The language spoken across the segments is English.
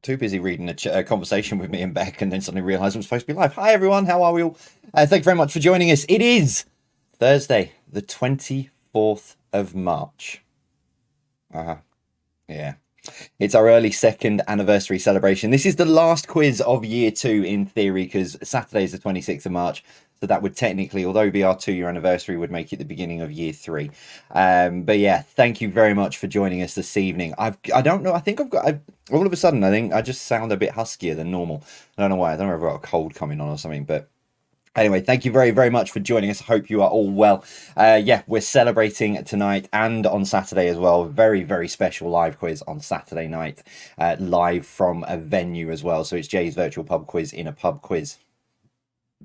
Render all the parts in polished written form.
too busy reading a conversation with me and Beck, and then suddenly realised I'm supposed to be live. Hi everyone, how are we all? Thank you very much for joining us. It is Thursday, the 24th of March. Yeah. It's our early second anniversary celebration. This is the last quiz of year 2 in theory, because Saturday is the 26th of March. So that would technically, although be our 2-year anniversary, would make it the beginning of year 3. But yeah, thank you very much for joining us this evening. I don't know. I think all of a sudden, I think I just sound a bit huskier than normal. I don't know why. I don't know if I've got a cold coming on or something, but anyway, thank you very, very much for joining us. I hope you are all well. Yeah, we're celebrating tonight and on Saturday as well. Very, very special live quiz on Saturday night, live from a venue as well. So it's Jay's virtual pub quiz in a pub quiz.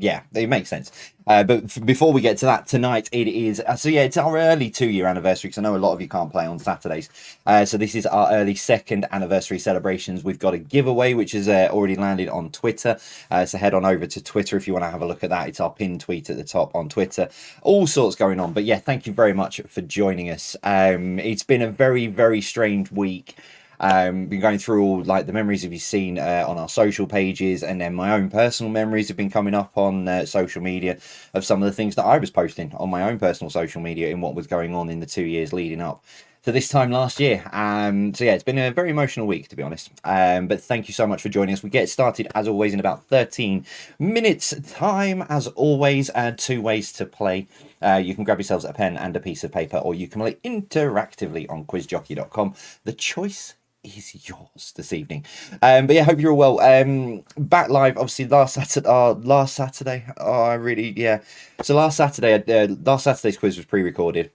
Yeah, it makes sense. But before we get to that, tonight it is it's our early 2-year anniversary, because I know a lot of you can't play on Saturdays. So this is our early second anniversary celebrations. We've got a giveaway which has already landed on Twitter. So head on over to Twitter if you want to have a look at that. It's our pinned tweet at the top on Twitter. All sorts going on. But yeah, thank you very much for joining us. It's been a very, very strange week. Been going through all like the memories of you've seen on our social pages, and then my own personal memories have been coming up on social media of some of the things that I was posting on my own personal social media in what was going on in the 2 years leading up to this time last year. So yeah, it's been a very emotional week, to be honest. But thank you so much for joining us. We get started as always in about 13 minutes time. As always, 2 ways to play. You can grab yourselves a pen and a piece of paper, or you can play interactively on quizjockey.com. The choice is yours this evening. But yeah, hope you're all well. Back live obviously last Saturday. So last Saturday's quiz was pre-recorded.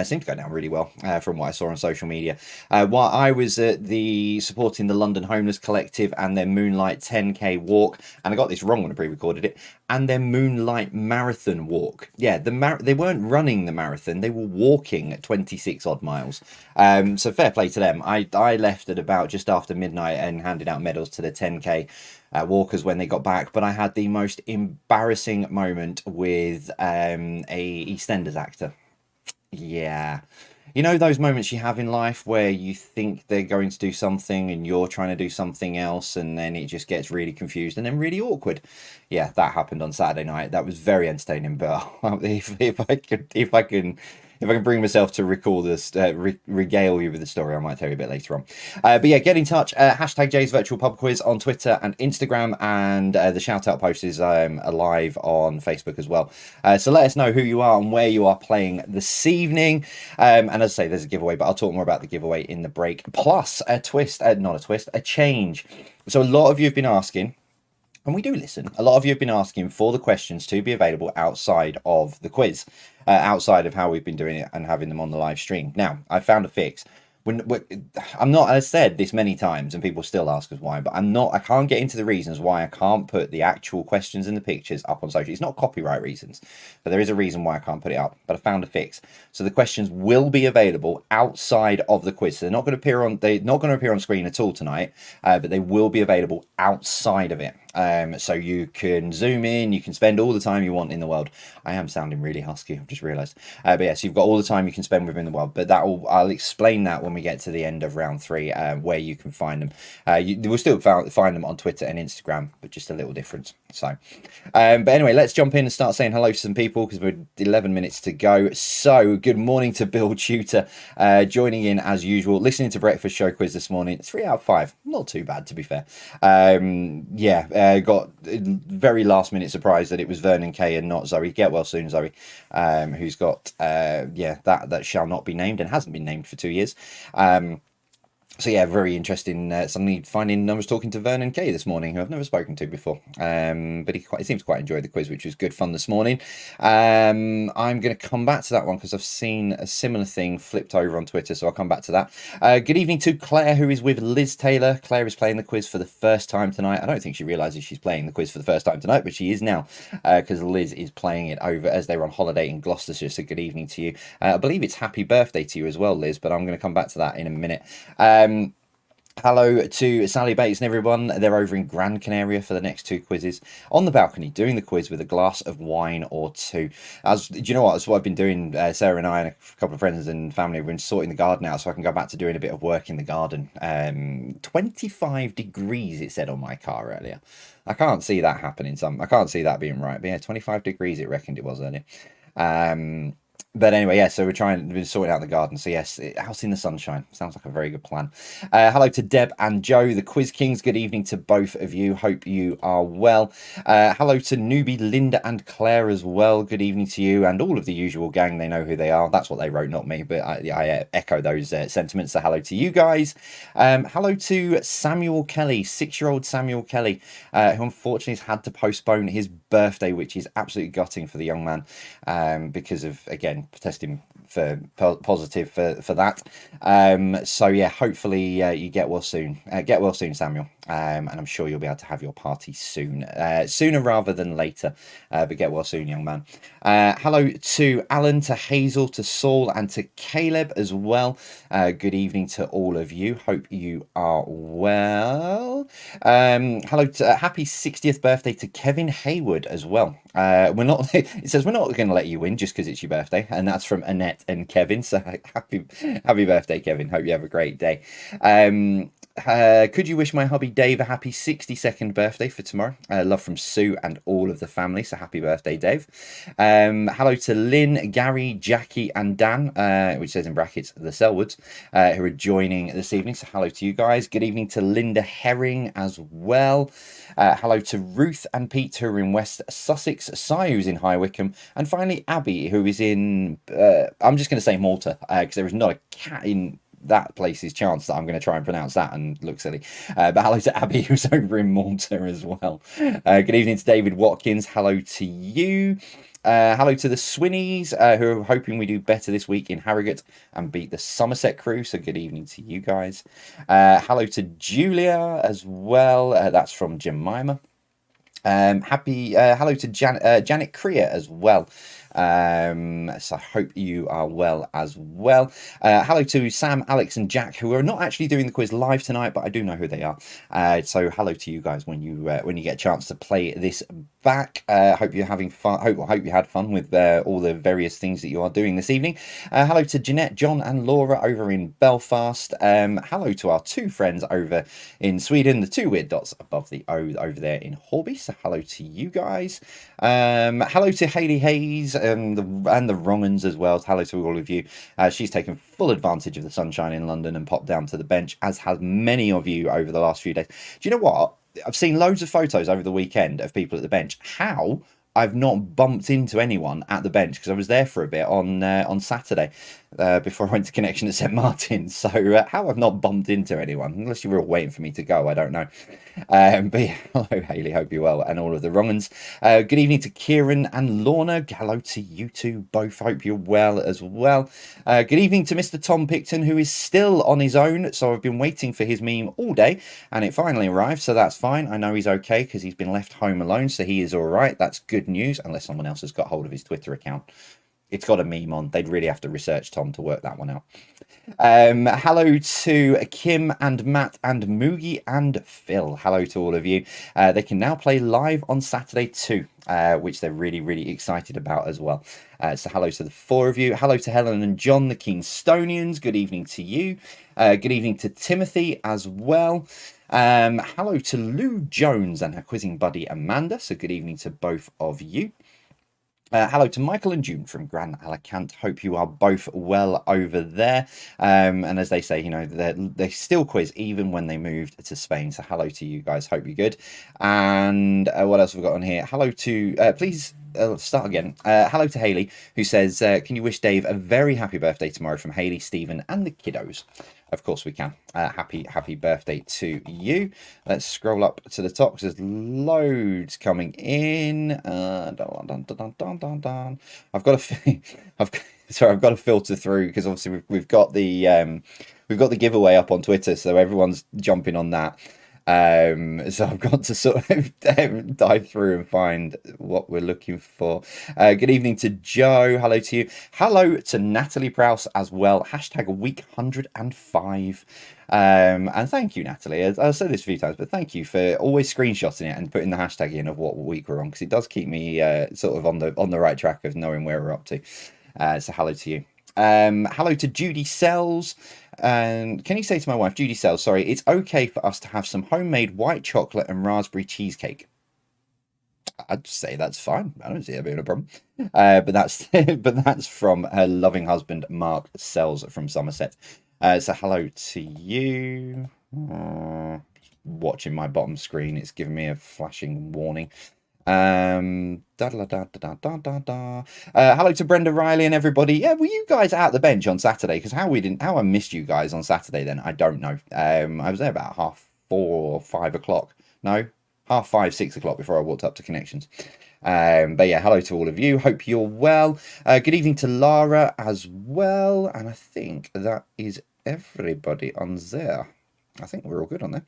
Seemed to go down really well from what I saw on social media. While I was supporting the London Homeless Collective and their Moonlight 10k walk, and I got this wrong when I pre-recorded it, and their Moonlight Marathon walk. Yeah, they weren't running the marathon; they were walking at 26 odd miles. So fair play to them. I left at about just after midnight and handed out medals to the 10k. Walkers when they got back, but I had the most embarrassing moment with a EastEnders actor. Yeah. You know those moments you have in life where you think they're going to do something and you're trying to do something else, and then it just gets really confused and then really awkward. Yeah, that happened on Saturday night. That was very entertaining, but if I can bring myself to recall this, regale you with the story, I might tell you a bit later on. But yeah, get in touch. Hashtag Jay's Virtual Pub Quiz on Twitter and Instagram, and the shout out post is alive on Facebook as well. So let us know who you are and where you are playing this evening. And as I say, there's a giveaway, but I'll talk more about the giveaway in the break. Plus a change. So a lot of you have been asking, and we do listen, a lot of you have been asking for the questions to be available outside of the quiz, outside of how we've been doing it and having them on the live stream. Now, I found a fix. I'm not, I've said this many times and people still ask us why, but I can't get into the reasons why I can't put the actual questions and the pictures up on social. It's not copyright reasons, but there is a reason why I can't put it up. But I found a fix. So the questions will be available outside of the quiz. So they're not going to appear on screen at all tonight, but they will be available outside of it. So you can zoom in, you can spend all the time you want in the world. I am sounding really husky, I've just realised. But yeah, so you've got all the time you can spend within the world. But I'll explain that when we get to the end of round 3, where you can find them. You will still find them on Twitter and Instagram, but just a little difference. So, but anyway, let's jump in and start saying hello to some people, because we're 11 minutes to go. So good morning to Bill Tutor, joining in as usual, listening to Breakfast Show quiz this morning. 3 out of 5, not too bad to be fair. Got a very last minute surprise that it was Vernon Kay and not Zoe. Get well soon, Zoe, who's got that shall not be named and hasn't been named for 2 years. So yeah, very interesting. Suddenly finding I was talking to Vernon Kay this morning, who I've never spoken to before. But he seems to quite enjoy the quiz, which was good fun this morning. I'm going to come back to that one because I've seen a similar thing flipped over on Twitter, so I'll come back to that. Good evening to Claire, who is with Liz Taylor. Claire is playing the quiz for the first time tonight. I don't think she realises she's playing the quiz for the first time tonight, but she is now, because Liz is playing it over as they were on holiday in Gloucestershire. So good evening to you. I believe it's happy birthday to you as well, Liz, but I'm going to come back to that in a minute. Hello to Sally Bates and everyone. They're over in Gran Canaria for the next two quizzes on the balcony, doing the quiz with a glass of wine or two. As do you know what? That's what I've been doing. Sarah and I and a couple of friends and family have been sorting the garden out, so I can go back to doing a bit of work in the garden. 25 degrees it said on my car earlier. I can't see that happening. I can't see that being right. But yeah, 25 degrees it reckoned it was earlier. But anyway, yeah, so we're sorting out the garden. So yes, house in the sunshine. Sounds like a very good plan. Hello to Deb and Joe, the Quiz Kings. Good evening to both of you. Hope you are well. Hello to newbie Linda and Claire as well. Good evening to you and all of the usual gang. They know who they are. That's what they wrote, not me. But I echo those sentiments. So hello to you guys. Hello to Samuel Kelly, 6-year-old Samuel Kelly, who unfortunately has had to postpone his birthday, which is absolutely gutting for the young man because of, again, testing for positive for that. So yeah, hopefully you get well soon. Get well soon, Samuel. And I'm sure you'll be able to have your party soon, sooner rather than later. But get well soon, young man. Hello to Alan, to Hazel, to Saul, and to Caleb as well. Good evening to all of you. Hope you are well. Hello to happy 60th birthday to Kevin Hayward as well. We're not. It says we're not going to let you win just because it's your birthday, and that's from Annette and Kevin. So happy birthday, Kevin. Hope you have a great day. Could you wish my hubby Dave a happy 62nd birthday for tomorrow? Love from Sue and all of the family. So happy birthday, Dave. Hello to Lynn, Gary, Jackie, and Dan, which says in brackets the Selwoods, who are joining this evening. So hello to you guys. Good evening to Linda Herring as well. Hello to Ruth and Pete, who are in West Sussex, Si, who's in High Wycombe, and finally Abby, who is in, I'm just going to say Malta, because there is not a cat in that place's chance that I'm going to try and pronounce that and look silly. But hello to Abby, who's over in Malta as well. Good evening to David Watkins. Hello to you. Hello to the Swinnies, who are hoping we do better this week in Harrogate and beat the Somerset crew. So good evening to you guys. Hello to Julia as well. That's from Jemima. Hello to Janet Creer as well. So I hope you are well as well. Hello to Sam, Alex, and Jack, who are not actually doing the quiz live tonight, but I do know who they are. So hello to you guys when you get a chance to play this back. Hope you're having fun. Hope you had fun with all the various things that you are doing this evening. Hello to Jeanette, John, and Laura over in Belfast. Hello to our two friends over in Sweden, the two weird dots above the O over there in Horby. So hello to you guys. Hello to Hayley Hayes and the Wrongans as well. Hello to all of you. She's taken full advantage of the sunshine in London and popped down to the bench, as has many of you over the last few days. Do you know what? I've seen loads of photos over the weekend of people at the bench. How I've not bumped into anyone at the bench, because I was there for a bit on Saturday before I went to Connection at St Martin's. So how I've not bumped into anyone, unless you were all waiting for me to go, I don't know. But yeah, hello Hayley, hope you're well, and all of the Wrongans. Good evening to Kieran and Lorna. Hello to you two both, hope you're well as well. Good evening to Mr. Tom Picton, who is still on his own, so I've been waiting for his meme all day, and it finally arrived, so that's fine. I know he's okay, because he's been left home alone, so he is all right. That's good news, unless someone else has got hold of his Twitter account. It's got a meme on. They'd really have to research Tom to work that one out. Hello to Kim and Matt and Moogie and Phil. Hello to all of you. They can now play live on Saturday too, which they're really, really excited about as well. So hello to the four of you. Hello to Helen and John, the Kingstonians. Good evening to you. Good evening to Timothy as well. Hello to Lou Jones and her quizzing buddy Amanda. So good evening to both of you. Hello to Michael and June from Gran Alicante. Hope you are both well over there. And as they say, you know, they still quiz even when they moved to Spain. So hello to you guys. Hope you're good. And what else have we got on here? Hello to, please start again. Hello to Hayley, who says, can you wish Dave a very happy birthday tomorrow from Hayley, Stephen, and the kiddos? Of course we can. Happy birthday to you. Let's scroll up to the top because there's loads coming in. I've got to filter through because obviously we've got the giveaway up on Twitter, so everyone's jumping on that. So I've got to sort of dive through and find what we're looking for. Good evening to Joe. Hello to you. Hello to Natalie Prowse as well. Hashtag week 105. And thank you, Natalie. I've said this a few times, but thank you for always screenshotting it and putting the hashtag in of what week we're on, because it does keep me sort of on the right track of knowing where we're up to. So hello to you. Hello to Judy Sells. And can you say to my wife, Judy Sells, sorry, it's okay for us to have some homemade white chocolate and raspberry cheesecake? I'd say that's fine. I don't see there being a problem. But that's from her loving husband, Mark Sells from Somerset. So hello to you. Watching my bottom screen, it's giving me a flashing warning. Hello to Brenda Riley and everybody. Yeah, were you guys out the bench on Saturday? Because how I missed you guys on Saturday then, I don't know. I was there about 4:30 or 5 o'clock. No, 5:30, 6 o'clock before I walked up to Connections. But yeah, hello to all of you. Hope you're well. Good evening to Lara as well. And I think that is everybody on there. I think we're all good on there.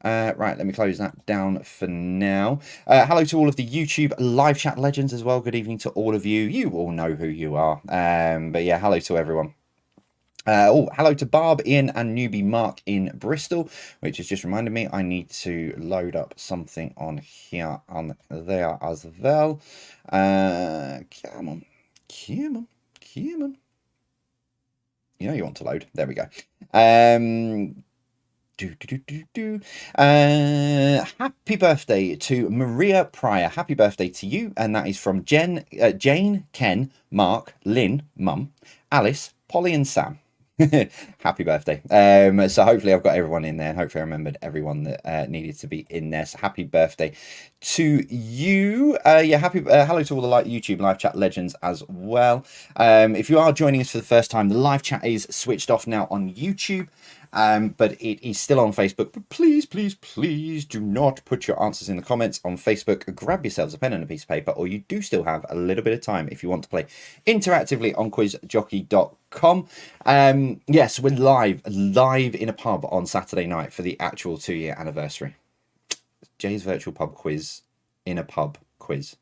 Right, let me close that down for now. Hello to all of the YouTube live chat legends as well. Good evening to all of you. You all know who you are. But yeah, hello to everyone. Hello to Barb, Ian, and newbie Mark in Bristol, which has just reminded me I need to load up something on here and there as well. Come on. You know you want to load. There we go. Happy birthday to Maria Pryor. Happy birthday to you, and that is from Jane, Ken, Mark, Lynn, Mum, Alice, Polly, and Sam. Happy birthday. So hopefully I've got everyone in there, and hopefully I remembered everyone that needed to be in there. So happy birthday to you. Hello to all the YouTube live chat legends as well. If you are joining us for the first time, the live chat is switched off now on YouTube. But it is still on Facebook. But please, please, please do not put your answers in the comments on Facebook. Grab yourselves a pen and a piece of paper, or you do still have a little bit of time if you want to play interactively on quizjockey.com. Yes, we're live in a pub on Saturday night for the actual 2-year anniversary. Jay's virtual pub quiz in a pub quiz.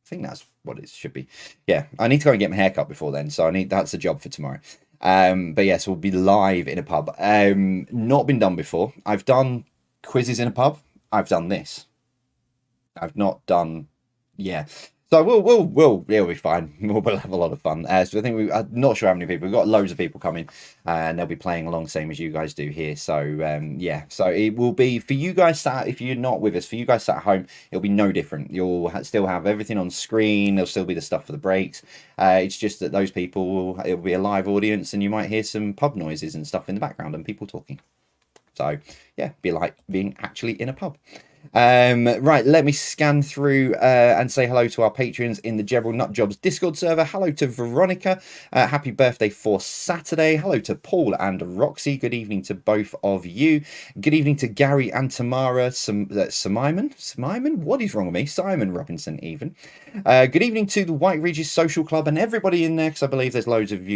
I think that's what it should be. Yeah, I need to go and get my hair cut before then, so that's a job for tomorrow. But yes, we'll be live in a pub. Not been done before. I've done quizzes in a pub. I've done this. I've not done, yeah. So it'll be fine. We'll have a lot of fun. So I think I'm not sure how many people. We've got loads of people coming, and they'll be playing along same as you guys do here. So yeah. So it will be for you guys sat. If you're not with us, for you guys sat at home, it'll be no different. You'll still have everything on screen. There'll still be the stuff for the breaks. It's just that those people, it'll be a live audience, and you might hear some pub noises and stuff in the background and people talking. So yeah, be like being actually in a pub. Right, let me scan through and say hello to our patrons in the Jebble Nut Jobs Discord server. Hello to Veronica. Happy birthday for Saturday. Hello to Paul and Roxy. Good evening to both of you. Good evening to Gary and Tamara. Simon? What is wrong with me? Simon Robinson, even. Good evening to the White Regis Social Club and everybody in there, because I believe there's loads of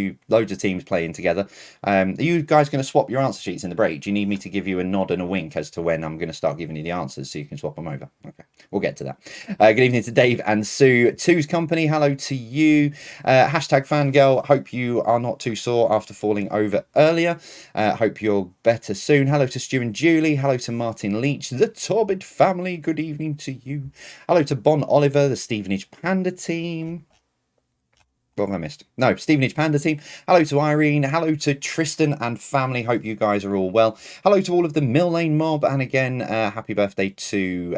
teams playing together. Are you guys going to swap your answer sheets in the break? Do you need me to give you a nod and a wink as to when I'm going to start giving you the answers so you can swap them over? Okay, we'll get to that. Good evening to Dave and Sue. Two's Company, hello to you. Hashtag fangirl, hope you are not too sore after falling over earlier. Hope you're better soon. Hello to Stu and Julie. Hello to Martin Leach. The Torbid family, good evening to you. Hello to Bon Oliver, the Stevenage Panda team. What have I missed? No, Stevenage Panda team. Hello to Irene. Hello to Tristan and family. Hope you guys are all well. Hello to all of the Mill Lane mob. And again, happy birthday to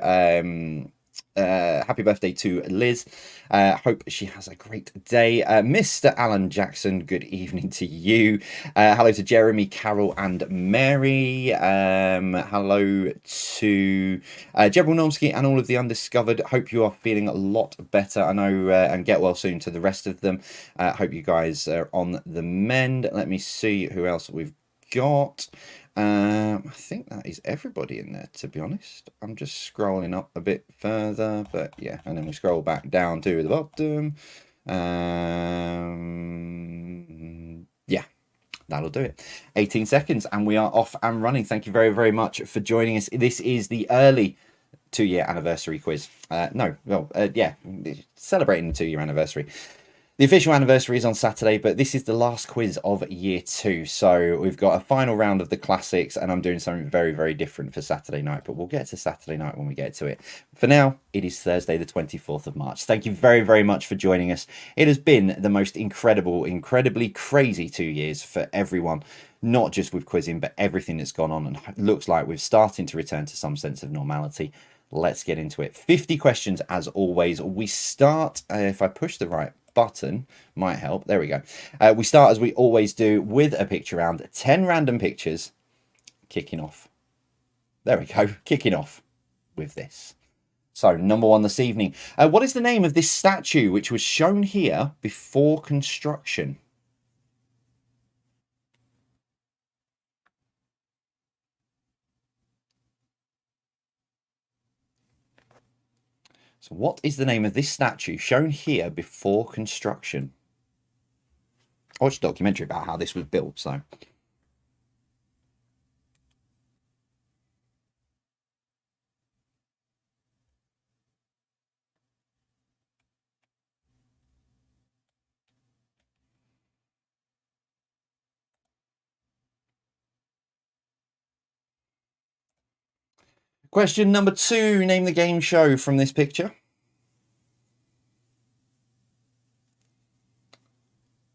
Liz. Hope she has a great day. Mr. Alan Jackson, good evening to you. Hello to Jeremy, Carol, and Mary. Hello to Jebel Nomsky and all of the Undiscovered. Hope you are feeling a lot better. I know, and get well soon to the rest of them. Hope you guys are on the mend. Let me see who else we've got. I think that is everybody in there, to be honest. I'm just scrolling up a bit further, but yeah, and then we scroll back down to the bottom. Yeah, that'll do it. 18 seconds and we are off and running. Thank you very, very much for joining us. This is the early 2-year anniversary quiz. Yeah, celebrating the 2-year anniversary. The official anniversary is on Saturday, but this is the last quiz of year 2. So we've got a final round of the classics, and I'm doing something very, very different for Saturday night, but we'll get to Saturday night when we get to it. For now, it is Thursday, the 24th of March. Thank you very, very much for joining us. It has been the most incredible, incredibly crazy 2 years for everyone, not just with quizzing, but everything that's gone on, and it looks like we're starting to return to some sense of normality. Let's get into it. 50 questions as always. We start, if I push the right button, might help. There we go. We start as we always do with a picture round. 10 random pictures kicking off. There we go. Kicking off with this. So, number 1 this evening. What is the name of this statue which was shown here before construction? So what is the name of this statue shown here before construction? I watched a documentary about how this was built, so. Question number 2, name the game show from this picture.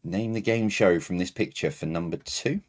Name the game show from this picture for number 2.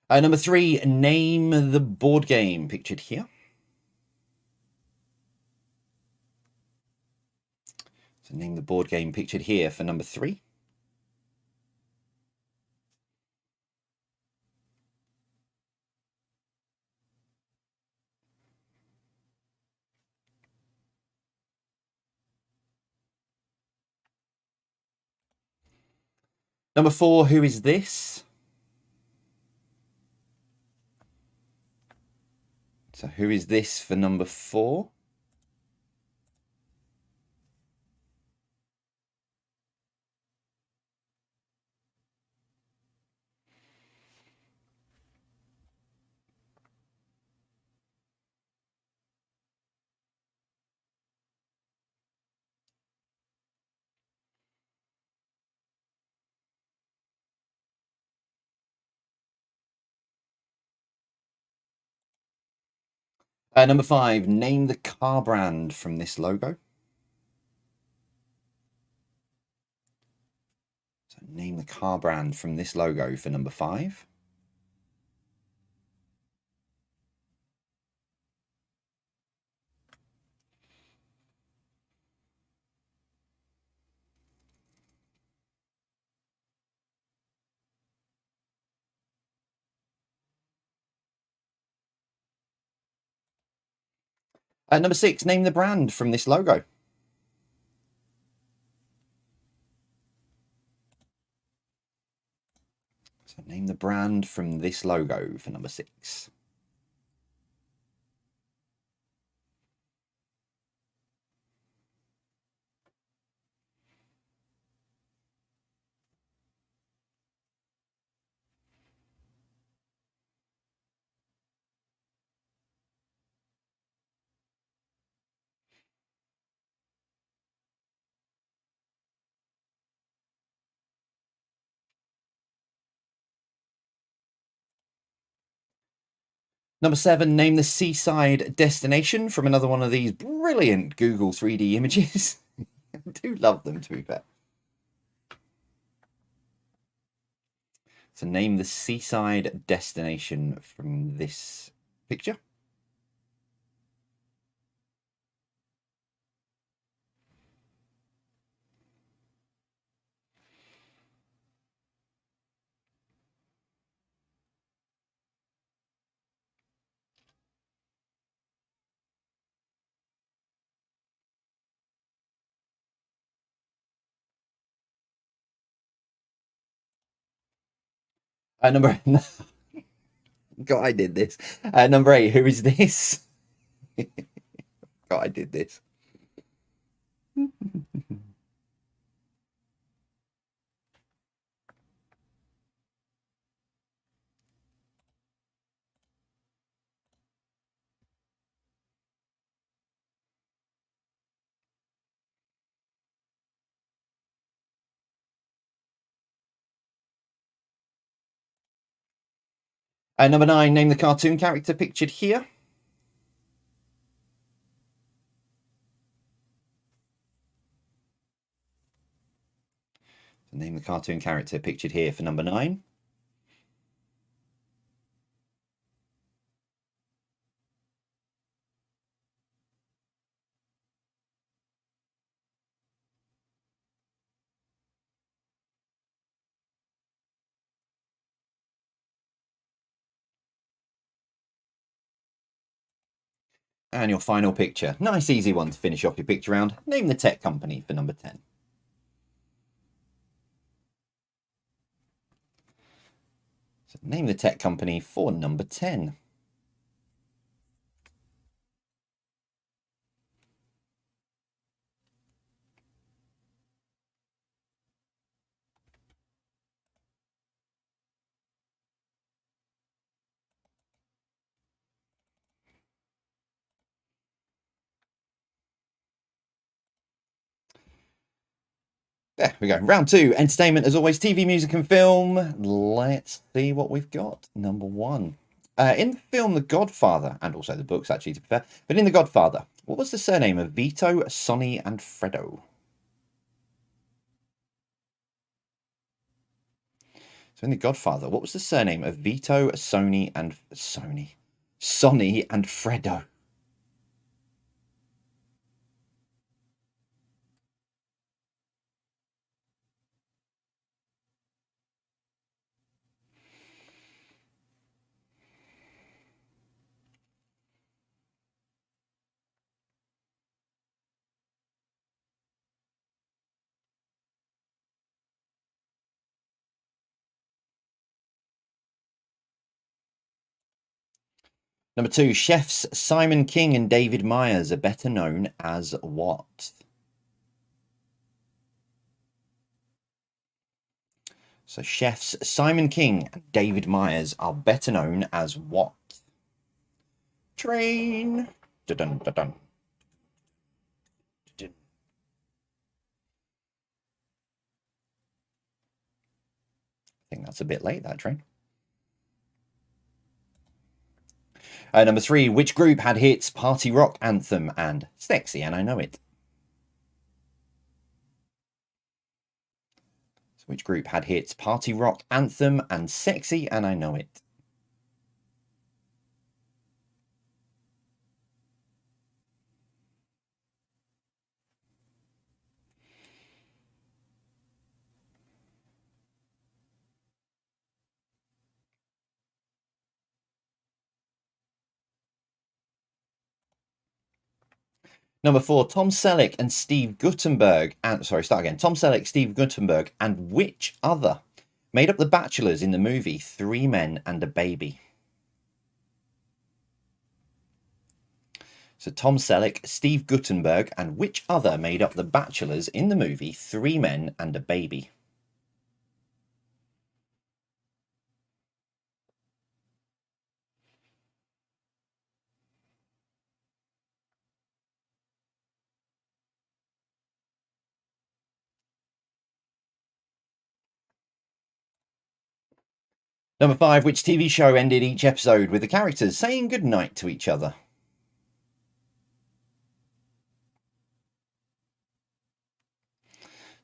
Number 3, name the board game pictured here. So name the board game pictured here for number 3. Number 4, who is this? So who is this for number 4? Number 5, name the car brand from this logo. So name the car brand from this logo for number 5. Number 6, name the brand from this logo. So name the brand from this logo for number 6. Number 7, name the seaside destination from another one of these brilliant Google 3D images. I do love them, to be fair. So name the seaside destination from this picture. Number God, I did this. Number 8. Who is this? God, I did this. Number 9. Name the cartoon character pictured here. Name the cartoon character pictured here for number 9. And your final picture. Nice easy one to finish off your picture round. Name the tech company for number 10. So name the tech company for number 10. There we go. Round 2. Entertainment, as always, TV, music, and film. Let's see what we've got. Number 1. In the film The Godfather, and also the books, actually, to be fair, but in The Godfather, what was the surname of Vito, Sonny, and Fredo? So in The Godfather, what was the surname of Vito, Sonny, and Fredo? Number 2, chefs Simon King and David Myers are better known as what? So chefs Simon King and David Myers are better known as what? Train. Dun, dun, dun. I think that's a bit late, that train. Number 3, which group had hits Party Rock Anthem and Sexy and I Know It? So which group had hits Party Rock Anthem and Sexy and I Know It? Number 4, Tom Selleck and Steve Guttenberg. Tom Selleck, Steve Guttenberg, and which other made up the bachelors in the movie 3 Men and a Baby? So Tom Selleck, Steve Guttenberg, and which other made up the bachelors in the movie 3 Men and a Baby? Number 5, which TV show ended each episode with the characters saying goodnight to each other?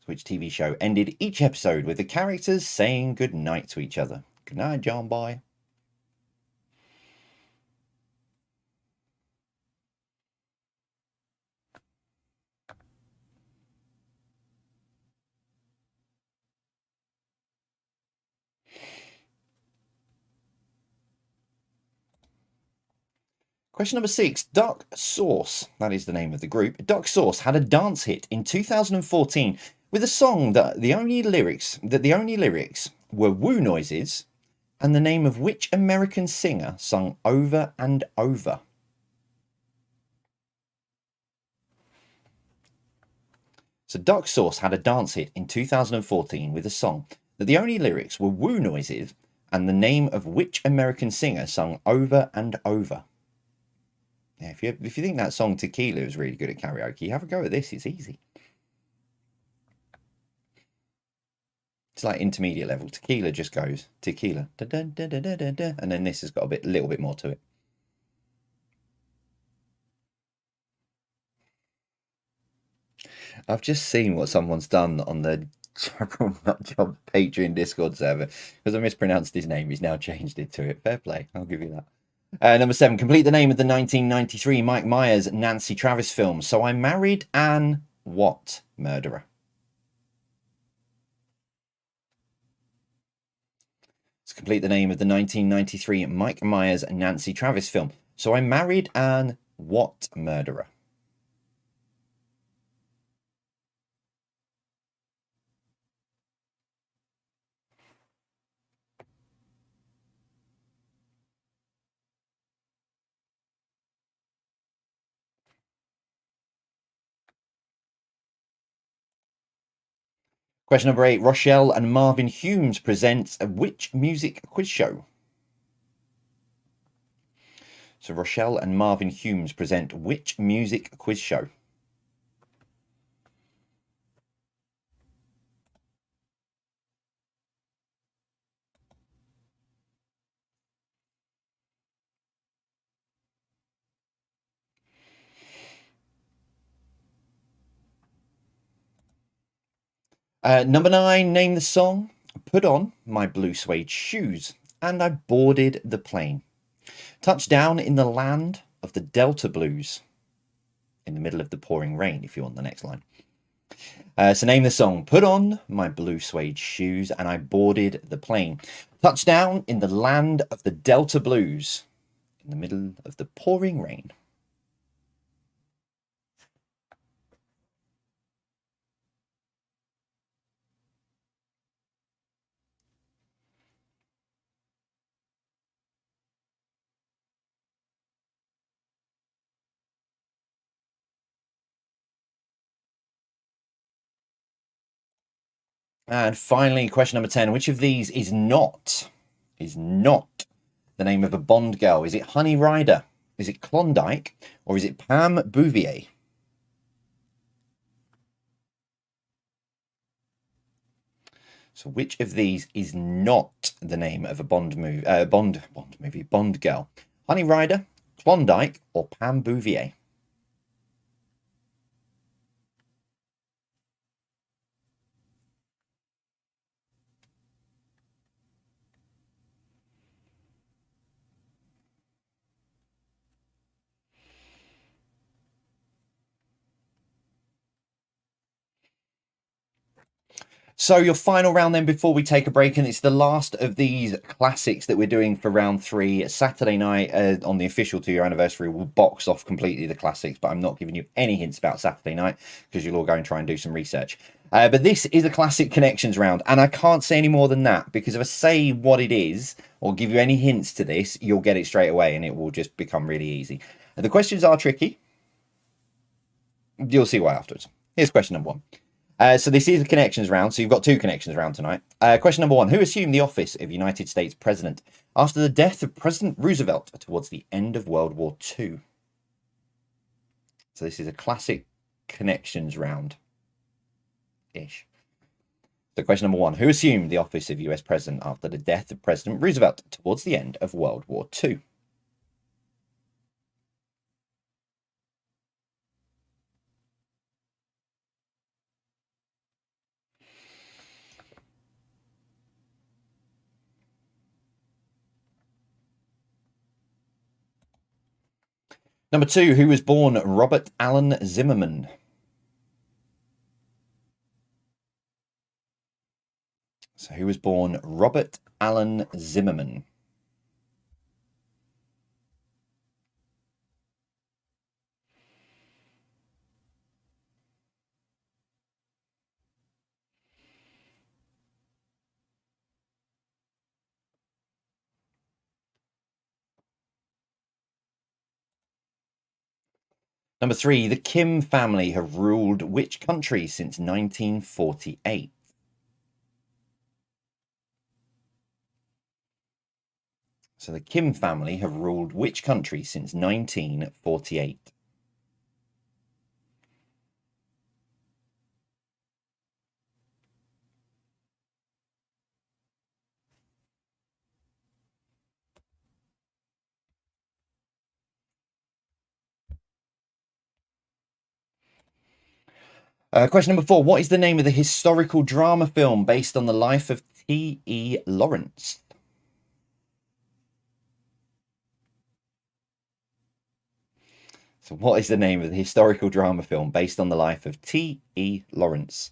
Which TV show ended each episode with the characters saying goodnight to each other? Good night, John Boy. Question number 6, Dark Sauce, that is the name of the group. Dark Sauce had a dance hit in 2014 with a song that the only lyrics were woo noises And the name of which American singer sung Over and Over? So Dark Sauce had a dance hit in 2014 with a song that the only lyrics were woo noises and the name of which American singer sung Over and Over. Yeah, if you think that song Tequila is really good at karaoke, have a go at this. It's easy. It's like intermediate level. Tequila just goes tequila, da, da, da, da, da, da, and then this has got a little bit more to it. I've just seen what someone's done on the Nutjob Patreon Discord server because I mispronounced his name. He's now changed it to it. Fair play. I'll give you that. Number 7. Complete the name of the 1993 Mike Myers Nancy Travis film. So I Married an what murderer? Let's complete the name of the 1993 Mike Myers Nancy Travis film. So I Married an what murderer? Question number 8. Rochelle and Marvin Humes presents which music quiz show? So Rochelle and Marvin Humes present which music quiz show? Number 9, name the song. Put on my blue suede shoes, and I boarded the plane. Touchdown in the land of the Delta Blues. In the middle of the pouring rain, if you want the next line. So name the song. Put on my blue suede shoes, and I boarded the plane. Touchdown in the land of the Delta Blues. In the middle of the pouring rain. And finally, question number 10. Which of these is not the name of a Bond girl? Is it Honey Rider? Is it Klondike? Or is it Pam Bouvier? So which of these is not the name of a Bond girl? Honey Rider, Klondike, or Pam Bouvier? So your final round then before we take a break, and it's the last of these classics that we're doing for round 3. Saturday night on the official 2-year anniversary, we'll box off completely the classics, but I'm not giving you any hints about Saturday night because you'll all go and try and do some research. But this is a classic connections round, and I can't say any more than that because if I say what it is or give you any hints to this, you'll get it straight away and it will just become really easy. The questions are tricky. You'll see why afterwards. Here's question number 1. So this is a connections round. So you've got 2 connections round tonight. Question number 1. Who assumed the office of United States President after the death of President Roosevelt towards the end of World War II? So this is a classic connections round-ish. So question number 1. Who assumed the office of US President after the death of President Roosevelt towards the end of World War II? Number 2, who was born Robert Allen Zimmerman? So who was born Robert Allen Zimmerman? Number 3, the Kim family have ruled which country since 1948? So the Kim family have ruled which country since 1948? Question number 4. What is the name of the historical drama film based on the life of T.E. Lawrence? So what is the name of the historical drama film based on the life of T.E. Lawrence?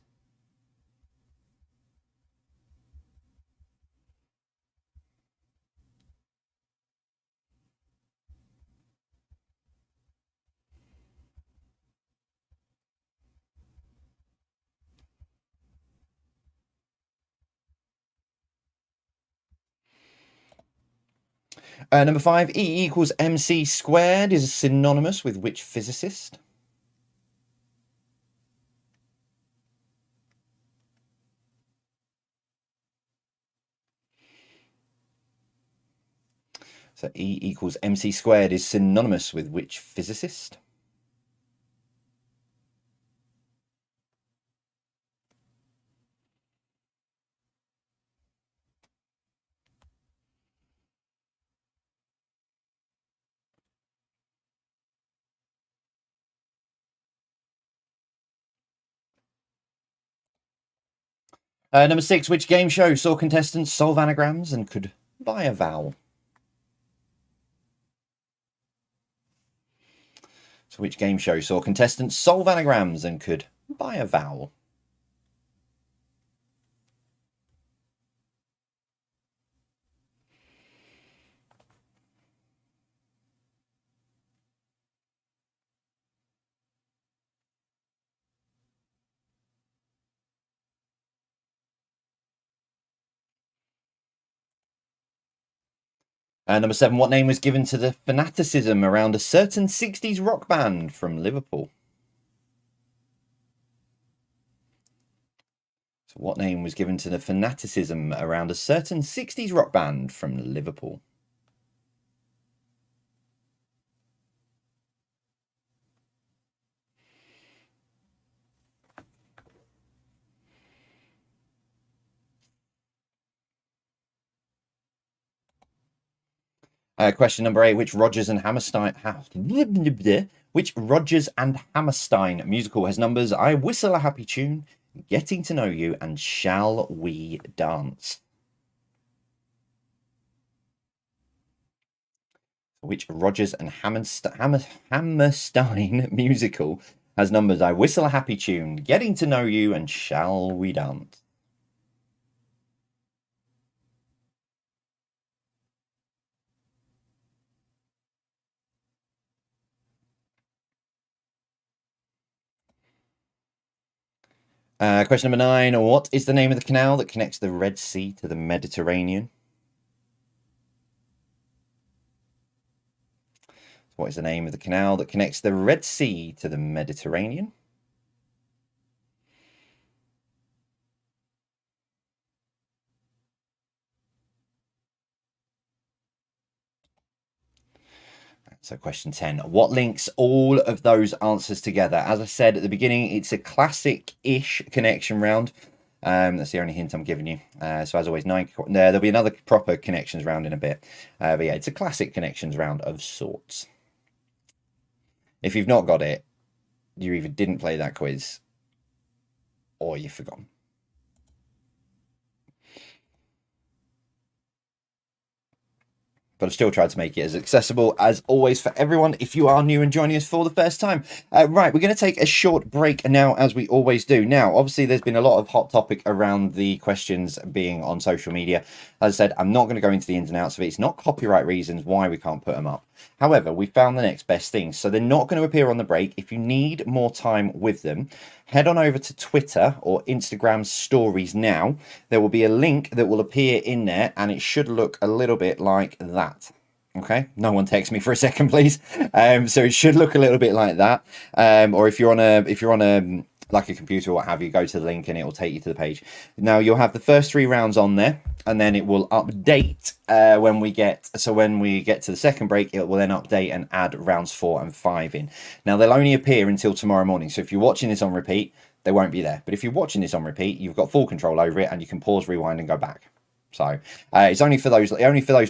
Number 5, E equals MC squared is synonymous with which physicist? So E equals MC squared is synonymous with which physicist? Number 6, which game show saw contestants solve anagrams and could buy a vowel? So which game show saw contestants solve anagrams and could buy a vowel? Number 7, what name was given to the fanaticism around a certain 60s rock band from Liverpool? So what name was given to the fanaticism around a certain 60s rock band from Liverpool? Question number 8, which Rodgers and Hammerstein musical has numbers I Whistle a Happy Tune, Getting to Know You, and Shall We Dance? Which Rodgers and Hammerstein musical has numbers I Whistle a Happy Tune, Getting to Know You, and Shall We Dance? Question number 9, what is the name of the canal that connects the Red Sea to the Mediterranean? What is the name of the canal that connects the Red Sea to the Mediterranean? So question 10, what links all of those answers together? As I said at the beginning, it's a classic-ish connection round. That's the only hint I'm giving you. So as always, there'll be another proper connections round in a bit. But yeah, it's a classic connections round of sorts. If you've not got it, you either didn't play that quiz or you've forgotten. But I've still tried to make it as accessible as always for everyone if you are new and joining us for the first time. Right, we're going to take a short break now, as we always do. Now, obviously, there's been a lot of hot topic around the questions being on social media. As I said, I'm not going to go into the ins and outs of it. It's not copyright reasons why we can't put them up. However, we found the next best thing. So they're not going to appear on the break. If you need more time with them, head on over to Twitter or Instagram stories now. There will be a link that will appear in there and it should look a little bit like that. Okay, no one text me for a second, please. So it should look a little bit like that. Or if you're on a like a computer or what have you, go to the link and it will take you to the page. Now you'll have the first 3 rounds on there, and then it will update when we get to the second break. It will then update and add rounds 4 and 5 in. Now they'll only appear until tomorrow morning. So if you're watching this on repeat, they won't be there. But if you're watching this on repeat, you've got full control over it, and you can pause, rewind, and go back. So it's only for those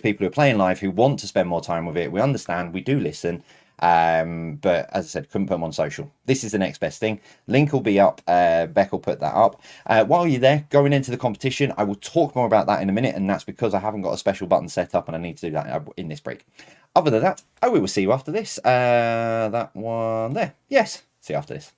people who are playing live who want to spend more time with it. We understand, we do listen, but as I said, couldn't put them on social. This is the next best thing. Link will be up. Beck will put that up. While you're there, going into the competition, I will talk more about that in a minute, and that's because I haven't got a special button set up, and I need to do that in this break. Other than that, we will see you after this. That one there. Yes, see you after this.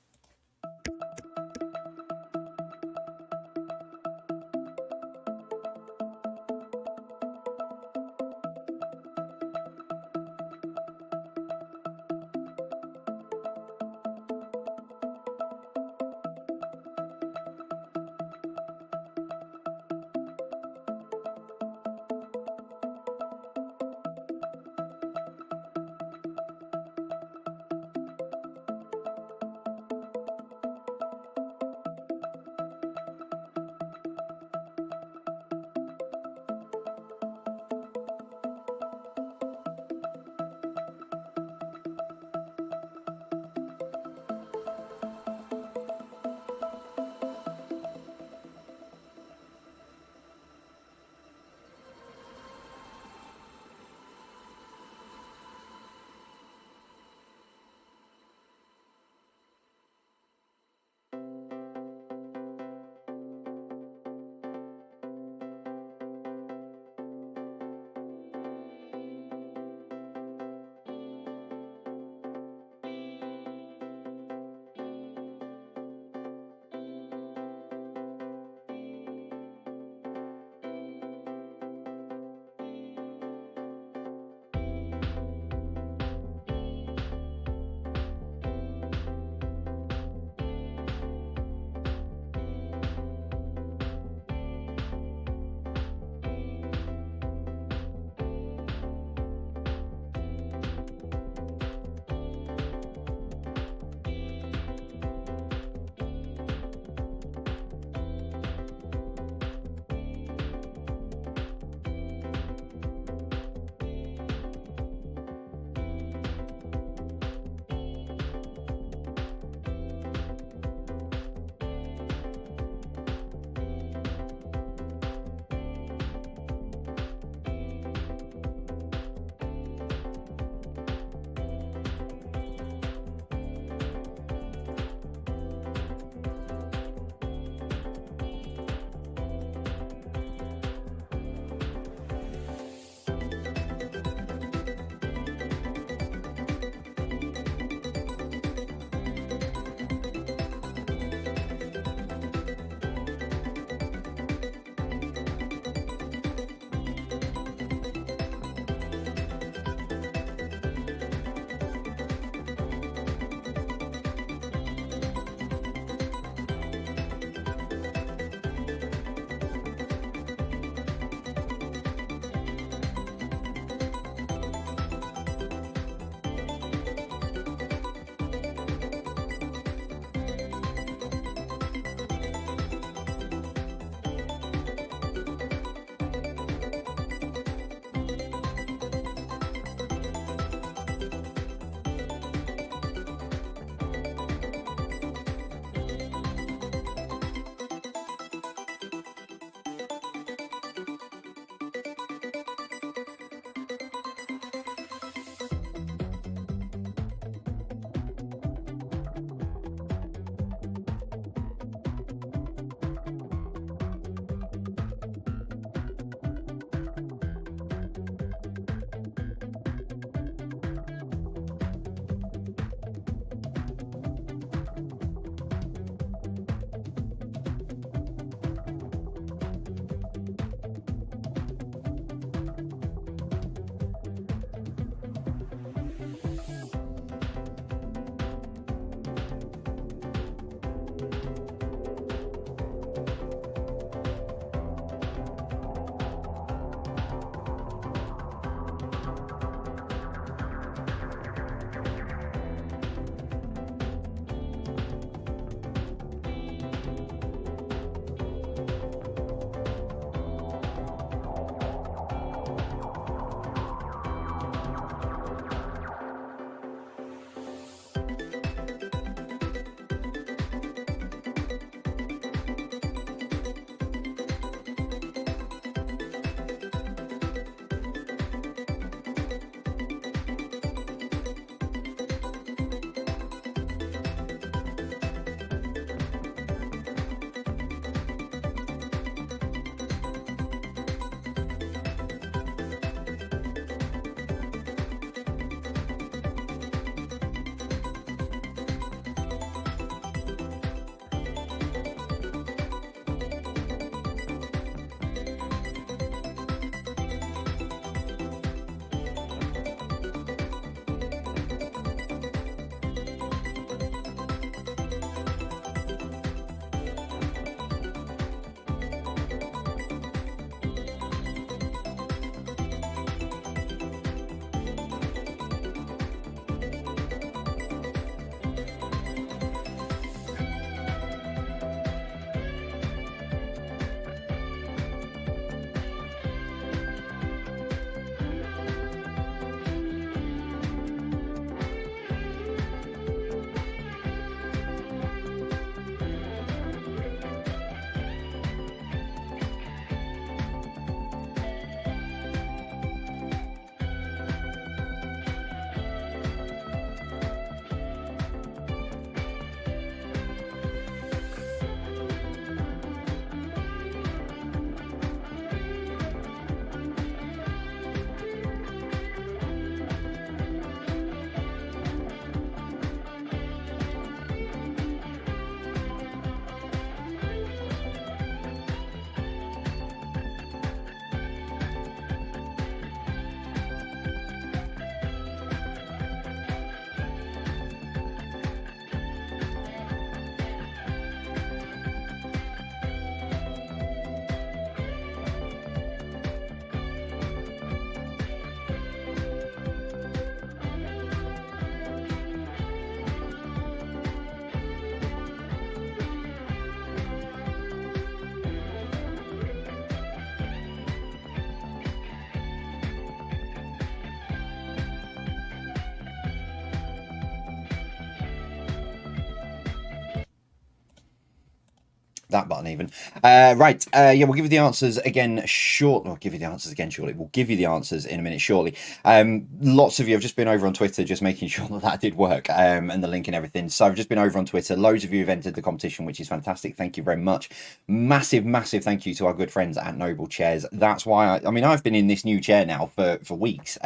that button even. Right. Yeah, we'll give you the answers again shortly. We'll give you the answers again shortly. We'll give you the answers in a minute shortly. Lots of you have just been over on Twitter, just making sure that that did work, and the link and everything. So I've just been over on Twitter. Loads of you have entered the competition, which is fantastic. Thank you very much. Massive, massive thank you to our good friends at Noble Chairs. That's why I mean, I've been in this new chair now for weeks.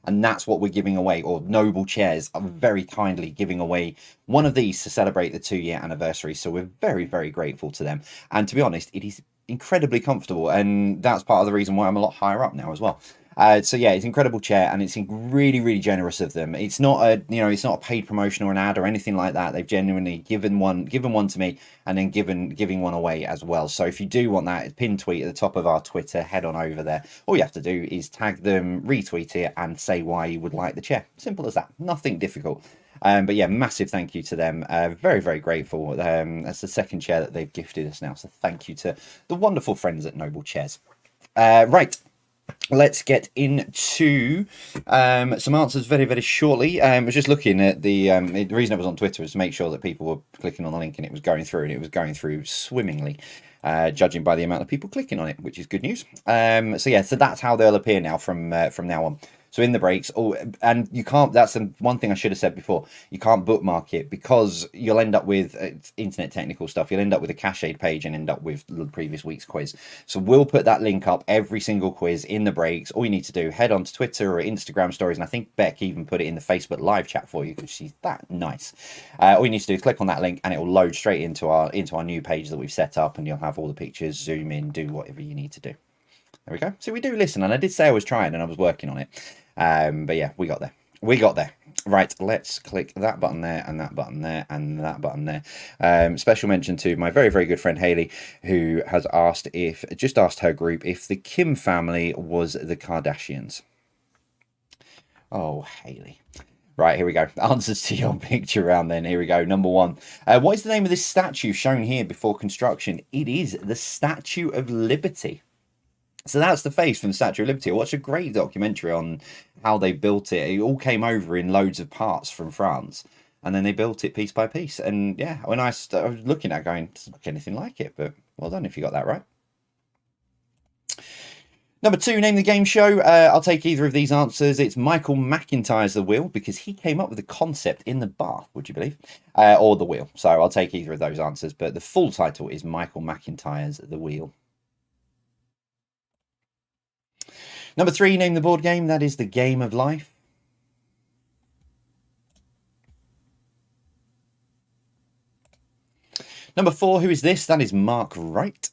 And that's what we're giving away, or Noble Chairs are very kindly giving away one of these to celebrate the 2-year anniversary. So we're very, very grateful to them. And to be honest, it is incredibly comfortable. And that's part of the reason why I'm a lot higher up now as well. So yeah, it's an incredible chair, and it's really, really generous of them. It's not a, it's not a paid promotion or an ad or anything like that. They've genuinely given one to me, and then giving one away as well. So if you do want that, pin tweet at the top of our Twitter, head on over there. All you have to do is tag them, retweet it, and say why you would like the chair. Simple as that. Nothing difficult. But yeah, massive thank you to them. Very, very grateful. That's the second chair that they've gifted us now. So thank you to the wonderful friends at Noble Chairs. Right. Let's get into some answers very, very shortly. I was just looking at the reason I was on Twitter was to make sure that people were clicking on the link and it was going through, and it was going through swimmingly, judging by the amount of people clicking on it, which is good news. So yeah, so that's how they'll appear now from now on. So in the breaks, and you can't, that's the one thing I should have said before, you can't bookmark it because you'll end up with internet technical stuff. You'll end up with a cached page and end up with the previous week's quiz. So we'll put that link up every single quiz in the breaks. All you need to do, head on to Twitter or Instagram stories, and I think Beck even put it in the Facebook live chat for you because she's that nice. All you need to do is click on that link and it will load straight into our new page that we've set up, and you'll have all the pictures, zoom in, do whatever you need to do. There we go. So we do listen, and I did say I was trying and I was working on it. But yeah, we got there. We got there. Right, let's click that button there, and that button there, and that button there. Special mention to my very, very good friend Haley, who has just asked her group if the Kim family was the Kardashians. Oh, Haley. Right, here we go. Answers to your picture round then. Here we go. Number one. What is the name of this statue shown here before construction? It is the Statue of Liberty. So that's the face from the Statue of Liberty. I watched a great documentary on how they built it. It all came over in loads of parts from France, and then they built it piece by piece. And yeah, when I was looking at it going, it doesn't look anything like it, but well done if you got that right. Number two, name the game show. I'll take either of these answers. It's Michael McIntyre's The Wheel, because he came up with the concept in the bath, would you believe? Or The Wheel. So I'll take either of those answers, but the full title is Michael McIntyre's The Wheel. Number three, name the board game. That is The Game of Life. Number four, who is this? That is Mark Wright.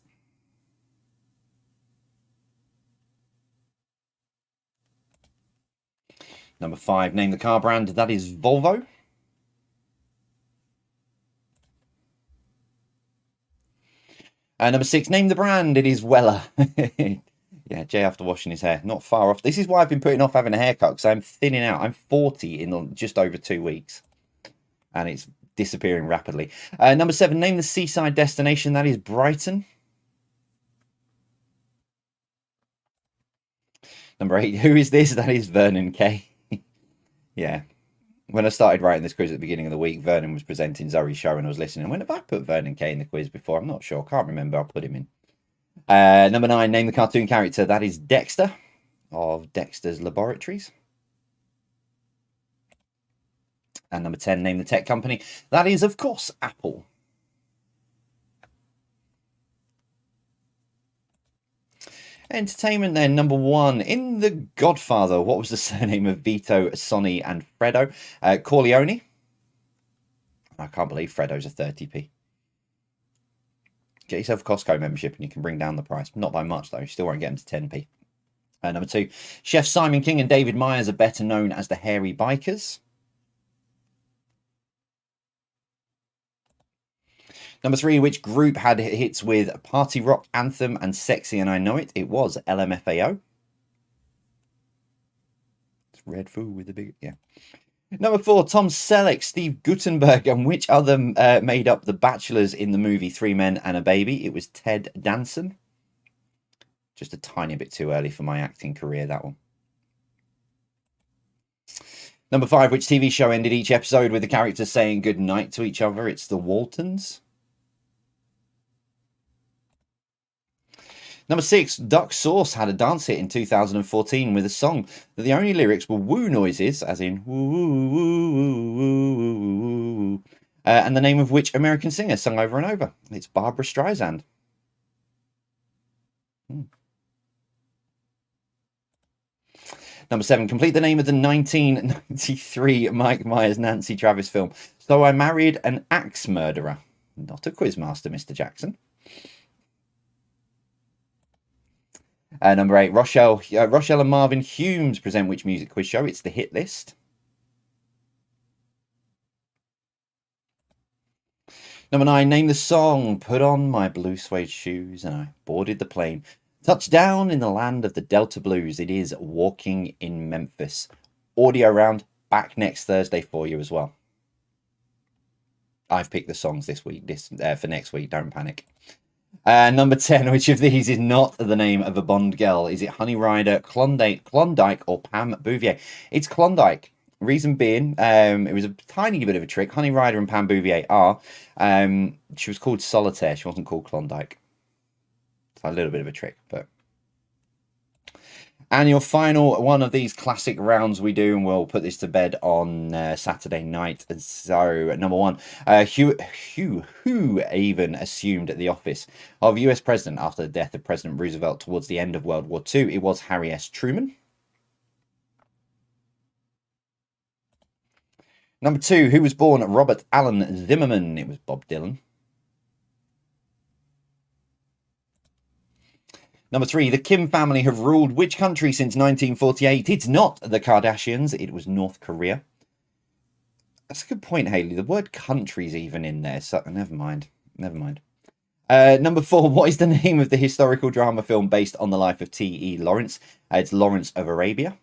Number five, name the car brand. That is Volvo. Number six, name the brand. It is Weller. Yeah, Jay after washing his hair. Not far off. This is why I've been putting off having a haircut, because I'm thinning out. I'm 40 in just over 2 weeks. And it's disappearing rapidly. Number seven, name the seaside destination. That is Brighton. Number eight, who is this? That is Vernon Kay. Yeah. When I started writing this quiz at the beginning of the week, Vernon was presenting Zoe's show and I was listening. When have I put Vernon Kay in the quiz before? I'm not sure. Can't remember. I'll put him in. Number nine, name the cartoon character. That is Dexter of Dexter's Laboratories. And number 10, name the tech company. That is, of course, Apple. Entertainment then, number one. In The Godfather, what was the surname of Vito, Sonny, and Fredo? Corleone. I can't believe Fredo's a 30p. Get yourself a Costco membership and you can bring down the price. Not by much, though. You still won't get them to 10p. Number two, Chef Simon King and David Myers are better known as the Hairy Bikers. Number three, which group had hits with Party Rock, Anthem, and Sexy and I Know It? It was LMFAO. It's Red Fool with the big... yeah. Number four, Tom Selleck, Steve Guttenberg, and which other made up the bachelors in the movie Three Men and a Baby? It was Ted Danson. Just a tiny bit too early for my acting career, that one. Number five, which TV show ended each episode with the characters saying good night to each other? It's The Waltons. Number 6, Duck Sauce had a dance hit in 2014 with a song that the only lyrics were woo noises, as in woo, woo, woo, woo, woo, woo, woo, and the name of which American singer sung over and over. It's Barbara Streisand. Number 7, complete the name of the 1993 Mike Myers Nancy Travis film. So I Married an Axe Murderer. Not a quizmaster, Mr. Jackson. Number 8, Rochelle and Marvin Humes present which music quiz show? It's the Hit List. Number 9, name the song. Put on my blue suede shoes and I boarded the plane. Touchdown in the land of the Delta Blues. It is Walking in Memphis. Audio round back next Thursday for you as well. I've picked the songs this week, for next week. Don't panic. Number 10, which of these is not the name of a Bond girl? Is it Honey Rider, Klondike, or Pam Bouvier? It's Klondike. Reason being, it was a tiny bit of a trick. Honey Rider and Pam Bouvier are. She was called Solitaire. She wasn't called Klondike. It's a little bit of a trick, but. And your final one of these classic rounds we do, and we'll put this to bed on Saturday night. So, number 1, who even assumed the office of US president after the death of President Roosevelt towards the end of World War II? It was Harry S. Truman. Number 2, who was born Robert Allen Zimmerman? It was Bob Dylan. Number 3, the Kim family have ruled which country since 1948? It's not the Kardashians, it was North Korea. That's a good point, Haley. The word country's even in there, so never mind. Number 4, what is the name of the historical drama film based on the life of T.E. Lawrence? It's Lawrence of Arabia.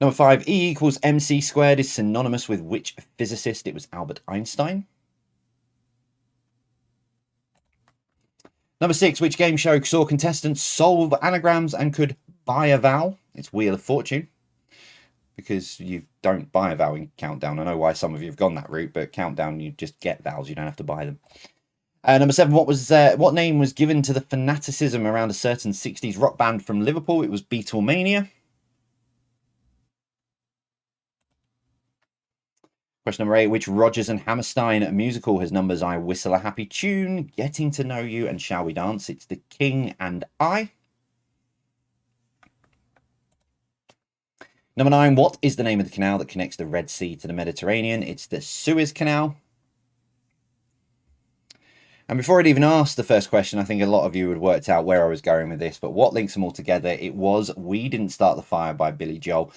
Number 5, E equals MC squared is synonymous with which physicist? It was Albert Einstein. Number 6, which game show saw contestants solve anagrams and could buy a vowel? It's Wheel of Fortune. Because you don't buy a vowel in Countdown. I know why some of you have gone that route, but Countdown, you just get vowels. You don't have to buy them. Number 7, what name was given to the fanaticism around a certain 60s rock band from Liverpool? It was Beatlemania. Question number 8, which Rodgers and Hammerstein musical has numbers I Whistle a Happy Tune, Getting to Know You, and Shall We Dance? It's The King and I. Number 9, what is the name of the canal that connects the Red Sea to the Mediterranean? It's the Suez Canal. And before I'd even asked the first question, I think a lot of you had worked out where I was going with this, but what links them all together? It was We Didn't Start the Fire by Billy Joel.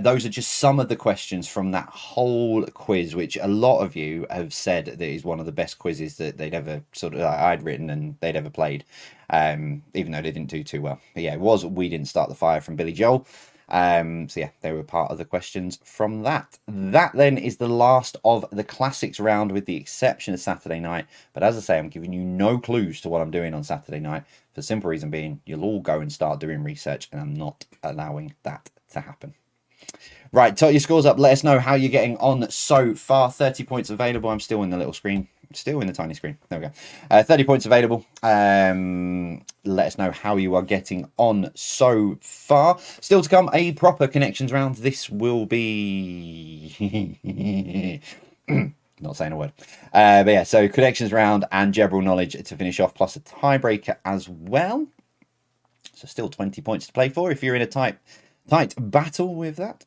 Those are just some of the questions from that whole quiz, which a lot of you have said that is one of the best quizzes that they'd ever I'd written and they'd ever played, even though they didn't do too well. But yeah, it was We Didn't Start the Fire from Billy Joel. So yeah, they were part of the questions from that. That then is the last of the classics round, with the exception of Saturday night. But as I say, I'm giving you no clues to what I'm doing on Saturday night, for the simple reason being you'll all go and start doing research, and I'm not allowing that to happen. Right, tot your scores up. Let us know how you're getting on so far. 30 points available. I'm still in the little screen. Still in the tiny screen. There we go. 30 points available. Let us know how you are getting on so far. Still to come, a proper connections round. This will be... Not saying a word. But yeah, so connections round and general knowledge to finish off, plus a tiebreaker as well. So still 20 points to play for if you're in a tight battle with that.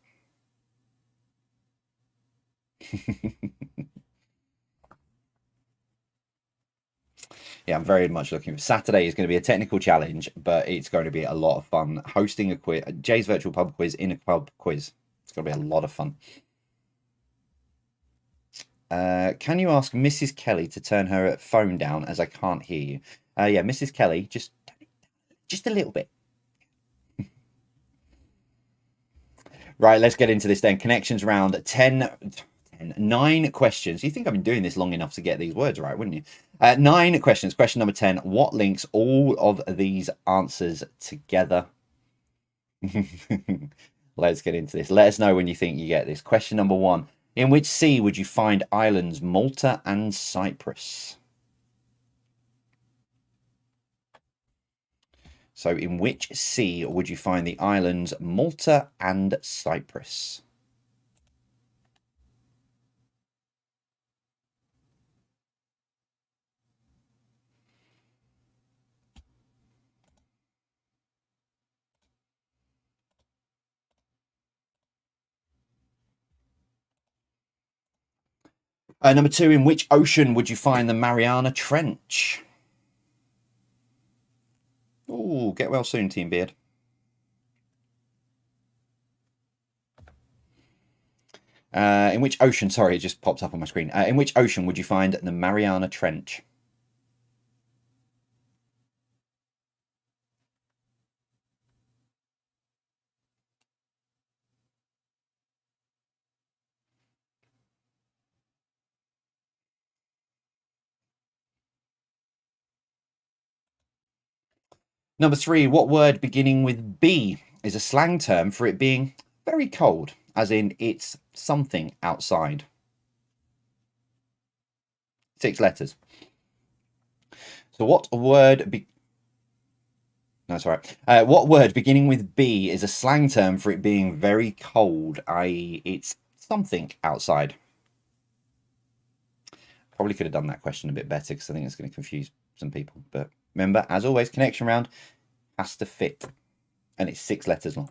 Yeah, I'm very much looking for Saturday. Is going to be a technical challenge, but it's going to be a lot of fun hosting a quiz, Jay's virtual pub quiz in a pub quiz. It's going to be a lot of fun. Can you ask Mrs. Kelly to turn her phone down, as I can't hear you? Yeah, Mrs. Kelly, just a little bit. Right, let's get into this then. Connections round 9 questions. You think I've been doing this long enough to get these words right, wouldn't you? 9 questions. Question number 10. What links all of these answers together? Let's get into this. Let us know when you think you get this. Question number 1. In which sea would you find islands Malta and Cyprus? So in which sea would you find the islands Malta and Cyprus? Number 2, in which ocean would you find the Mariana Trench? Oh, get well soon, Team Beard. In which ocean, sorry, it just popped up on my screen. In which ocean would you find the Mariana Trench? Number 3, what word beginning with B is a slang term for it being very cold, as in it's something outside? 6 letters. So what word no, sorry. What word beginning with B is a slang term for it being very cold, i.e. it's something outside? Probably could have done that question a bit better because I think it's going to confuse some people. But remember, as always, connection round has to fit. And it's 6 letters long.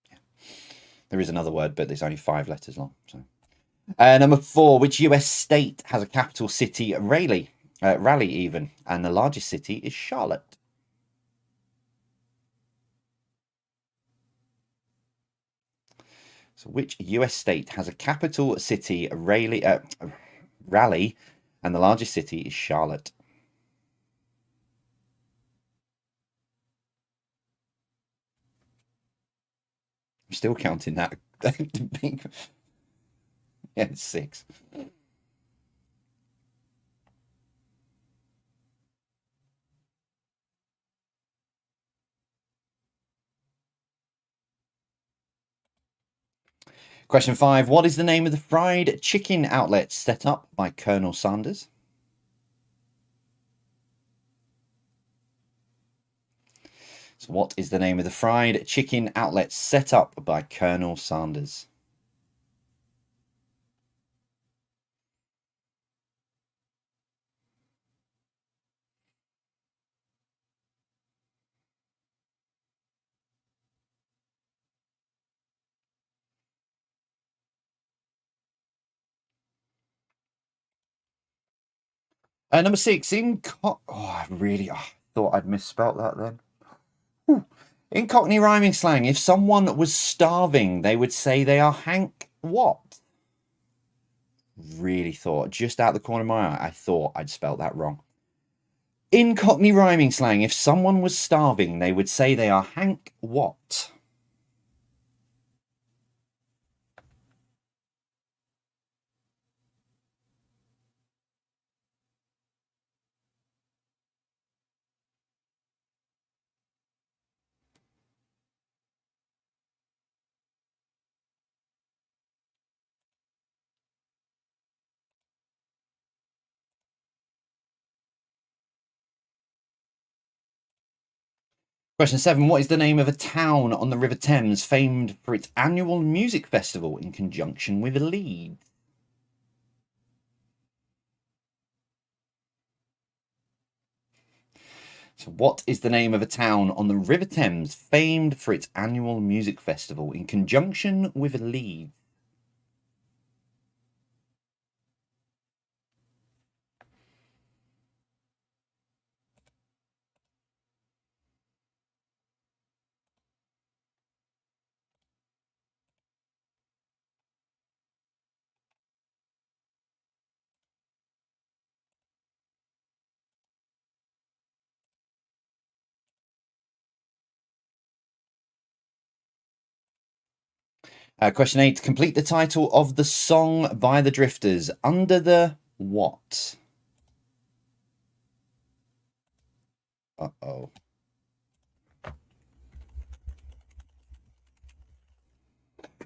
Yeah. There is another word, but it's only 5 letters long. So, number 4, which US state has a capital city, Raleigh, even, and the largest city is Charlotte? So which US state has a capital city, Raleigh, and the largest city is Charlotte? I'm still counting that. Yeah, it's 6. Question 5. What is the name of the fried chicken outlet set up by Colonel Sanders? So what is the name of the fried chicken outlet set up by Colonel Sanders? Number 6. I thought I'd misspelt that then. Whew. In Cockney rhyming slang, if someone was starving, they would say they are Hank what? Really thought, just out the corner of my eye, I thought I'd spelt that wrong. In Cockney rhyming slang, if someone was starving, they would say they are Hank what? Question 7. What is the name of a town on the River Thames famed for its annual music festival in conjunction with Leeds? So what is the name of a town on the River Thames famed for its annual music festival in conjunction with Leeds? Question 8. Complete the title of the song by the Drifters. Under the what? Uh-oh.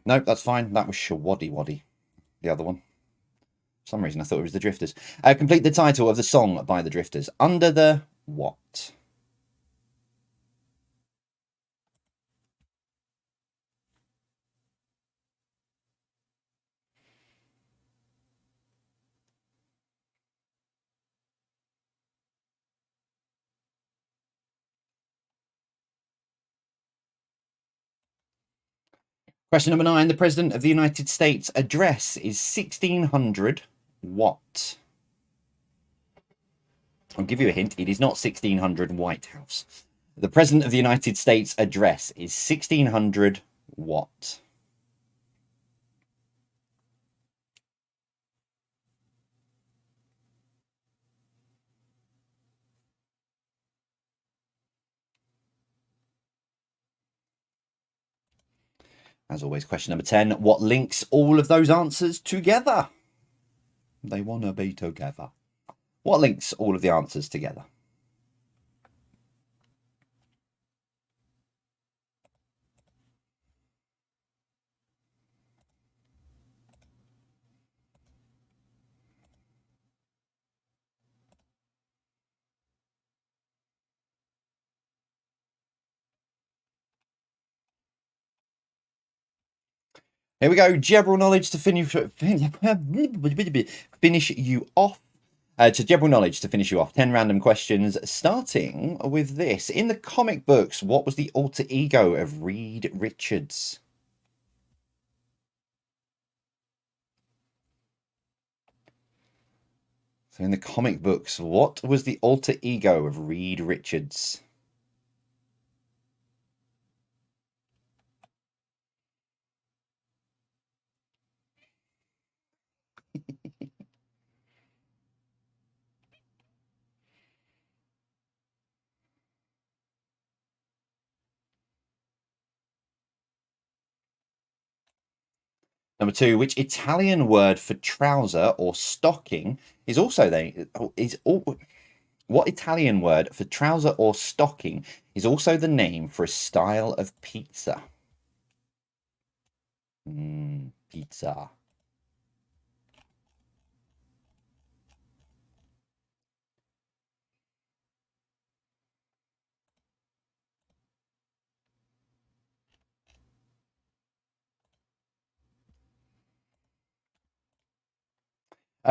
Nope, that's fine. That was Shawaddy Waddy, the other one. some reason I thought it was the Drifters. Complete the title of the song by the Drifters. Under the what? Question number 9. The President of the United States address is 1600 what? I'll give you a hint. It is not 1600 White House. The President of the United States address is 1600 what? As always, question number 10. What links all of those answers together? They want to be together. What links all of the answers together? Here we go. General knowledge to finish you off. General knowledge to finish you off. 10 random questions, starting with this. In the comic books, what was the alter ego of Reed Richards? So in the comic books, what was the alter ego of Reed Richards? Number 2, which Italian word for trouser or stocking is also what Italian word for trouser or stocking is also the name for a style of pizza? Pizza.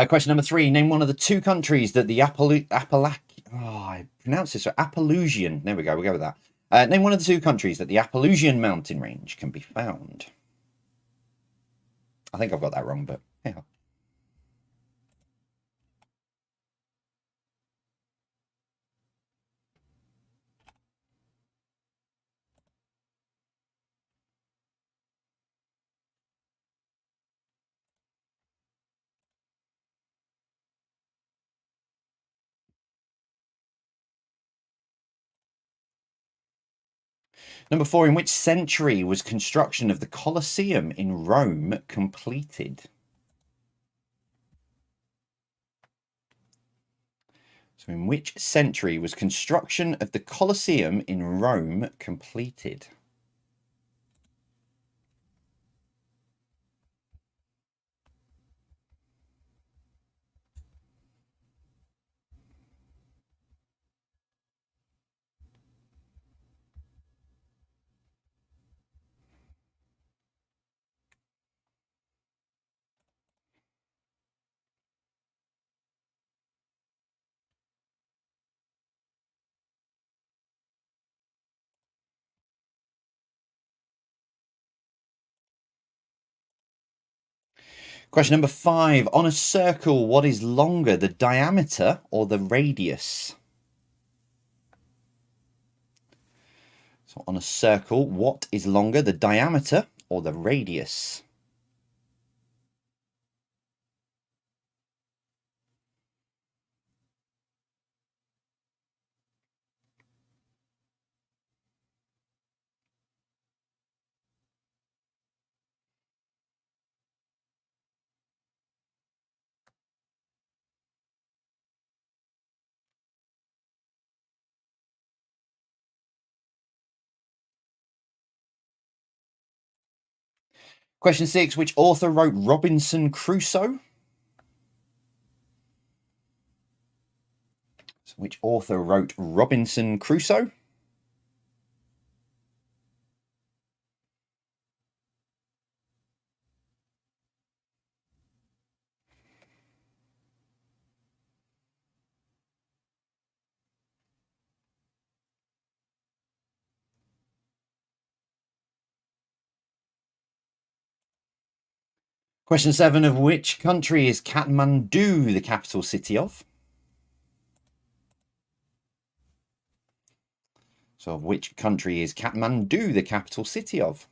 Question number 3. Name one of the 2 countries that the I pronounce this Appalachian. There we go. We'll go with that. Name one of the 2 countries that the Appalachian mountain range can be found. I think I've got that wrong, but yeah. Number 4. In which century was construction of the Colosseum in Rome completed? So in which century was construction of the Colosseum in Rome completed? Question number 5. On a circle, what is longer, the diameter or the radius? So on a circle, what is longer, the diameter or the radius? Question 6. Which author wrote Robinson Crusoe? Which author wrote Robinson Crusoe? Question 7, of which country is Kathmandu the capital city of? So of which country is Kathmandu the capital city of?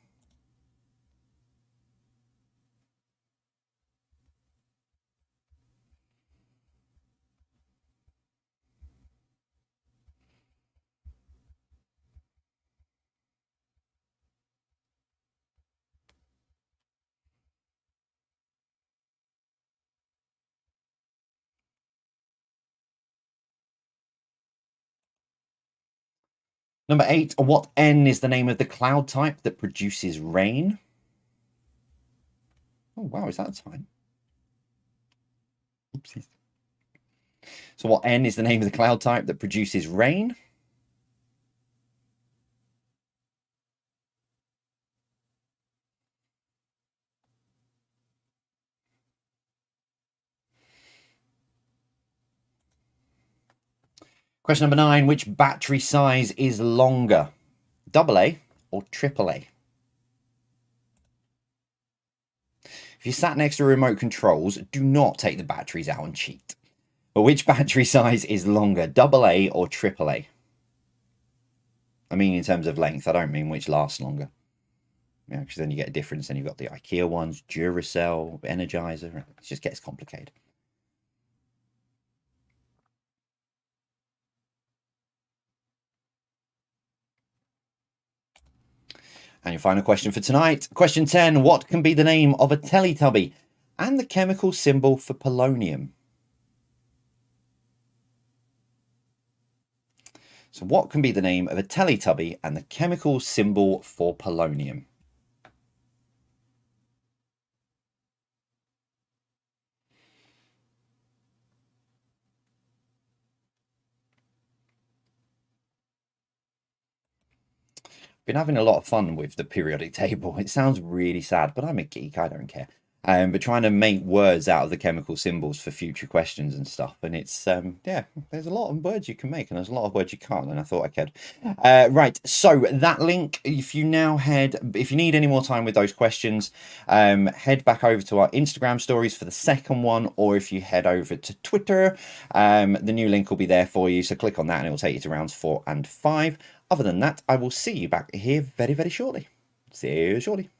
Number 8, what N is the name of the cloud type that produces rain? Oh, wow, is that time? Oopsies. So what N is the name of the cloud type that produces rain? Question number 9, which battery size is longer, AA or AAA? If you're sat next to remote controls, do not take the batteries out and cheat. But which battery size is longer, AA or AAA? I mean in terms of length, I don't mean which lasts longer. Yeah, because then you get a difference. Then you've got the IKEA ones, Duracell, Energizer. It just gets complicated. And your final question for tonight. Question 10. What can be the name of a Teletubby and the chemical symbol for polonium? So what can be the name of a Teletubby and the chemical symbol for polonium? Been having a lot of fun with the periodic table. It sounds really sad, but I'm a geek. I don't care. But trying to make words out of the chemical symbols for future questions and stuff. And it's, yeah, there's a lot of words you can make and there's a lot of words you can't. And I thought I could. Right. So that link, if you need any more time with those questions, head back over to our Instagram stories for the second one. Or if you head over to Twitter, the new link will be there for you. So click on that and it will take you to rounds 4 and 5. Other than that, I will see you back here very, very shortly. See you shortly.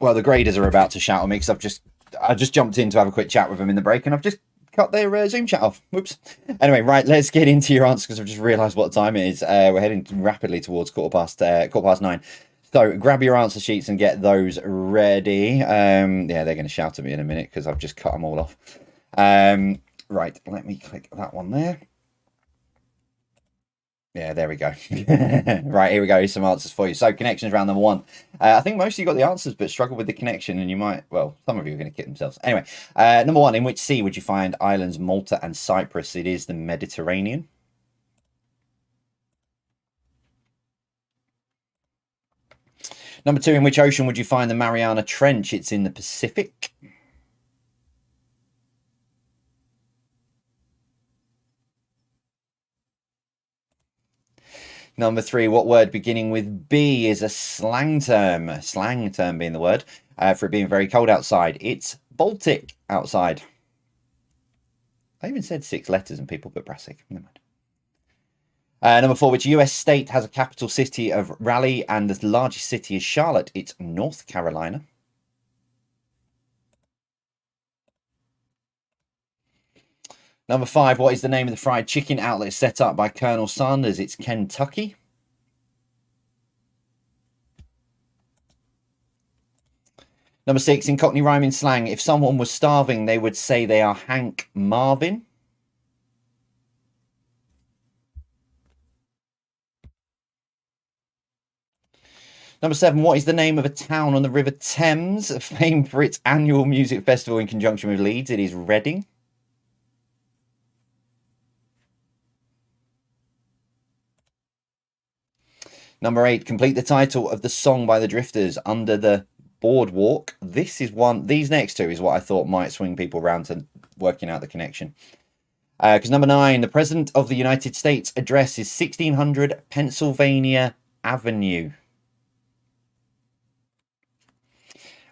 Well, the graders are about to shout at me because I just jumped in to have a quick chat with them in the break, and I've just cut their Zoom chat off. Whoops. Anyway, right, let's get into your answers because I've just realised what time it is. We're heading rapidly towards quarter past 9. So grab your answer sheets and get those ready. Yeah, they're going to shout at me in a minute because I've just cut them all off. Right, let me click that one there. Yeah, there we go. Right, here we go. Here's some answers for you. So, connections round number 1. I think most of you got the answers, but struggled with the connection, and you might, well, some of you are going to kick themselves. Anyway, number 1, in which sea would you find islands Malta and Cyprus? It is the Mediterranean. Number 2, in which ocean would you find the Mariana Trench? It's in the Pacific. Number 3, what word beginning with B is a slang term? Slang term being the word for it being very cold outside. It's Baltic outside. I even said 6 letters and people put Brassic. Never mind. Number 4, which US state has a capital city of Raleigh and the largest city is Charlotte? It's North Carolina. Number 5, what is the name of the fried chicken outlet set up by Colonel Sanders? It's Kentucky. Number 6, in Cockney rhyming slang, if someone was starving, they would say they are Hank Marvin. Number 7, what is the name of a town on the River Thames, famed for its annual music festival in conjunction with Leeds? It is Reading. Number 8, complete the title of the song by the Drifters, Under the Boardwalk. This is one, these next two is what I thought might swing people around to working out the connection. Because number 9, the President of the United States address is 1600 Pennsylvania Avenue.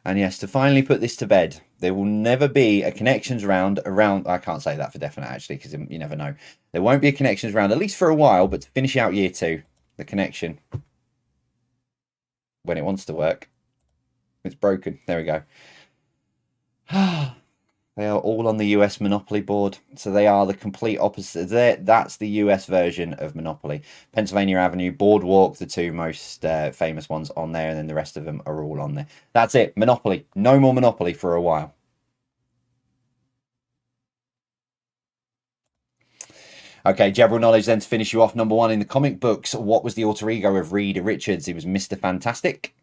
And yes, to finally put this to bed, there will never be a connections round around. I can't say that for definite, actually, because you never know. There won't be a connections round, at least for a while, but to finish out year 2, the connection, when it wants to work, it's broken. There we go. They are all on the US Monopoly board. So they are the complete opposite. That's the US version of Monopoly. Pennsylvania Avenue, Boardwalk, the 2 most famous ones on there. And then the rest of them are all on there. That's it. Monopoly. No more Monopoly for a while. Okay, general knowledge then to finish you off. Number 1, in the comic books, what was the alter ego of Reed Richards? He was Mr. Fantastic.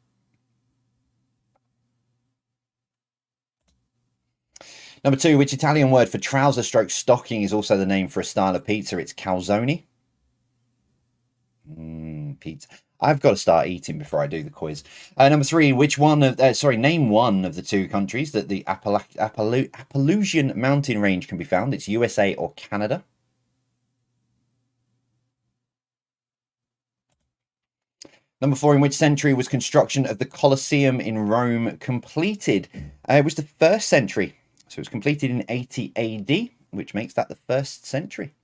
Number 2, which Italian word for trouser stroke stocking is also the name for a style of pizza? It's calzone. Pizza. I've got to start eating before I do the quiz. Number 3, which one of name one of the 2 countries that the Appalachian mountain range can be found? It's USA or Canada. Number 4, in which century was construction of the Colosseum in Rome completed? It was the 1st century. So it was completed in 80 AD, which makes that the 1st century.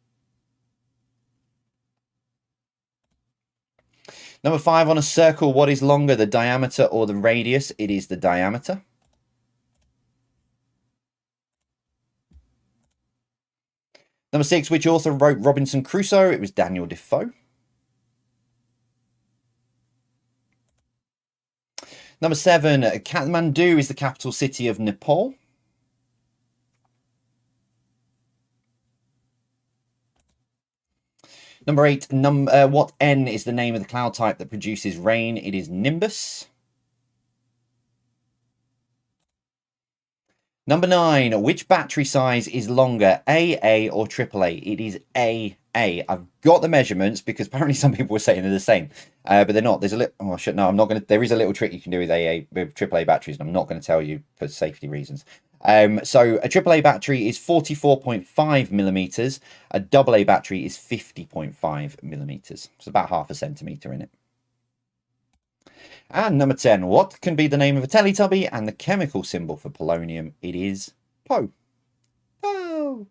Number 5, on a circle, what is longer, the diameter or the radius? It is the diameter. Number 6, which author wrote Robinson Crusoe? It was Daniel Defoe. Number 7, Kathmandu is the capital city of Nepal. Number 8, what N is the name of the cloud type that produces rain? It is Nimbus. Number 9, which battery size is longer, AA or AAA? It is AA. I've got the measurements because apparently some people were saying they're the same, but they're not. There's a little. Oh shit! No, I'm not going to. There is a little trick you can do with AAA batteries, and I'm not going to tell you for safety reasons. So a AAA battery is 44.5 millimeters. A AA battery is 50.5 millimeters. It's about half a centimeter in it. And number 10, what can be the name of a Teletubby and the chemical symbol for polonium? It is Po. Po.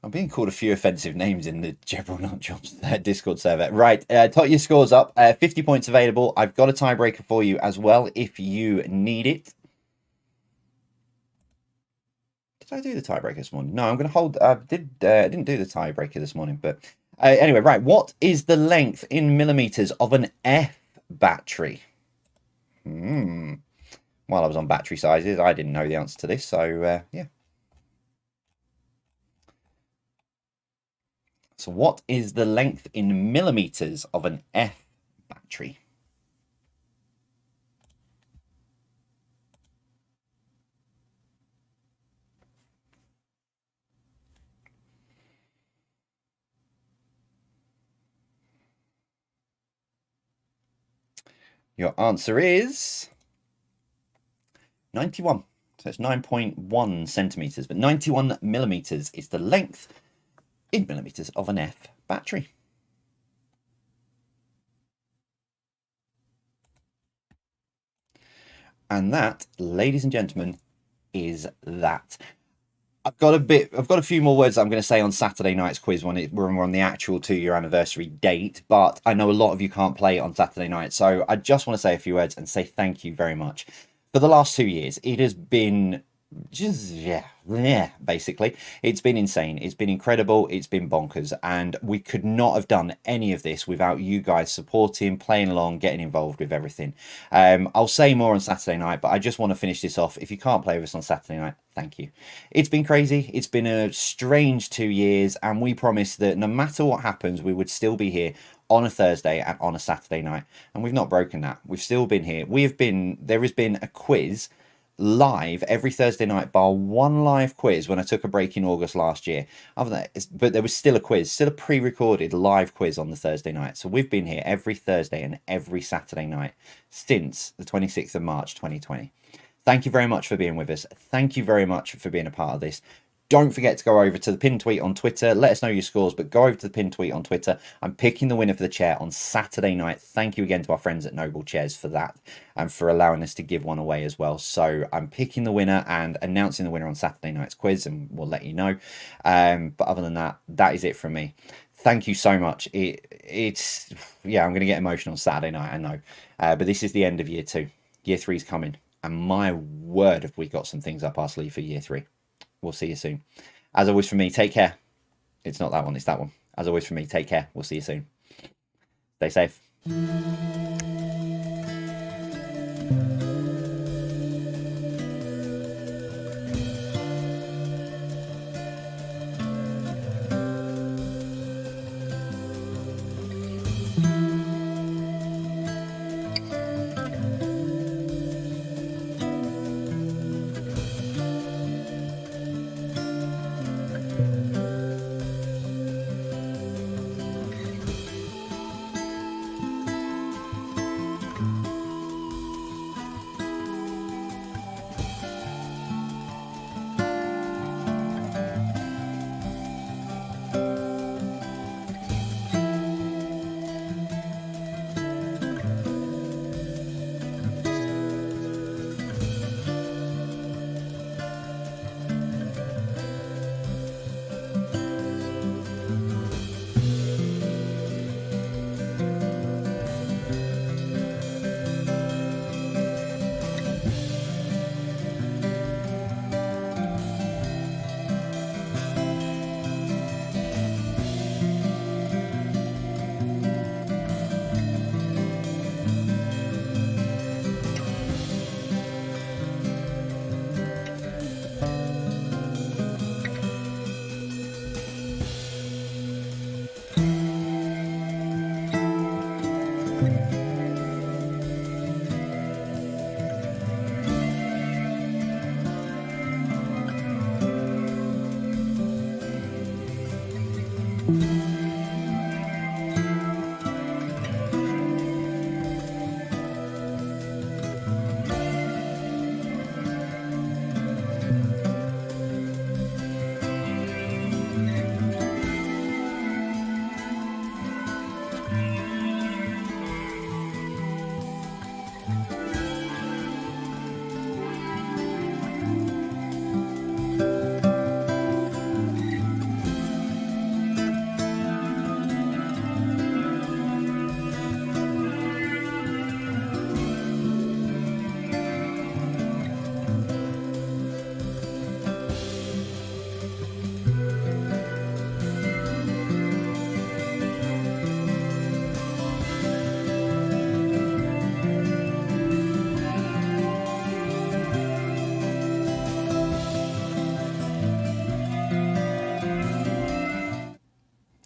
I'm being called a few offensive names in the General Nutjobs Discord server. Right, tot your scores up. 50 points available. I've got a tiebreaker for you as well if you need it. Did I do the tiebreaker this morning? No, I'm going to hold. I didn't do the tiebreaker this morning, but anyway, right. What is the length in millimeters of an F battery? While I was on battery sizes, I didn't know the answer to this, so yeah. So what is the length in millimeters of an F battery? Your answer is 91. So it's 9.1 centimeters, but 91 millimeters is the length in millimeters of an F battery. And that, ladies and gentlemen, is that. I've got a few more words that I'm going to say on Saturday night's quiz when we're on the actual 2-year anniversary date, but I know a lot of you can't play on Saturday night, so I just want to say a few words and say thank you very much. For the last 2 years, it has been just basically it's been insane, it's been incredible, it's been bonkers, and we could not have done any of this without you guys supporting, playing along, getting involved with everything. I'll say more on Saturday night, but I just want to finish this off. If you can't play with us on Saturday night, thank you. It's been crazy, it's been a strange 2 years, and we promised that no matter what happens, we would still be here on a Thursday and on a Saturday night, and we've not broken that. We've still been here. There has been a quiz live every Thursday night, bar one live quiz when I took a break in August last year. Other than that, but there was still a quiz, still a pre-recorded live quiz on the Thursday night. So we've been here every Thursday and every Saturday night since the 26th of March 2020. Thank you very much for being with us. Thank you very much for being a part of this. Don't forget to go over to the pinned tweet on Twitter. Let us know your scores, but go over to the pinned tweet on Twitter. I'm picking the winner for the chair on Saturday night. Thank you again to our friends at Noble Chairs for that and for allowing us to give one away as well. So I'm picking the winner and announcing the winner on Saturday night's quiz, and we'll let you know. But other than that, that is it from me. Thank you so much. It's yeah, I'm going to get emotional on Saturday night, I know. But this is the end of year 2. Year 3's coming. And my word, have we got some things up our sleeve for year 3. We'll see you soon. As always from me, take care. It's not that one, it's that one. As always from me, take care. We'll see you soon. Stay safe.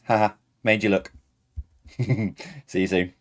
Haha, made you look. See you soon.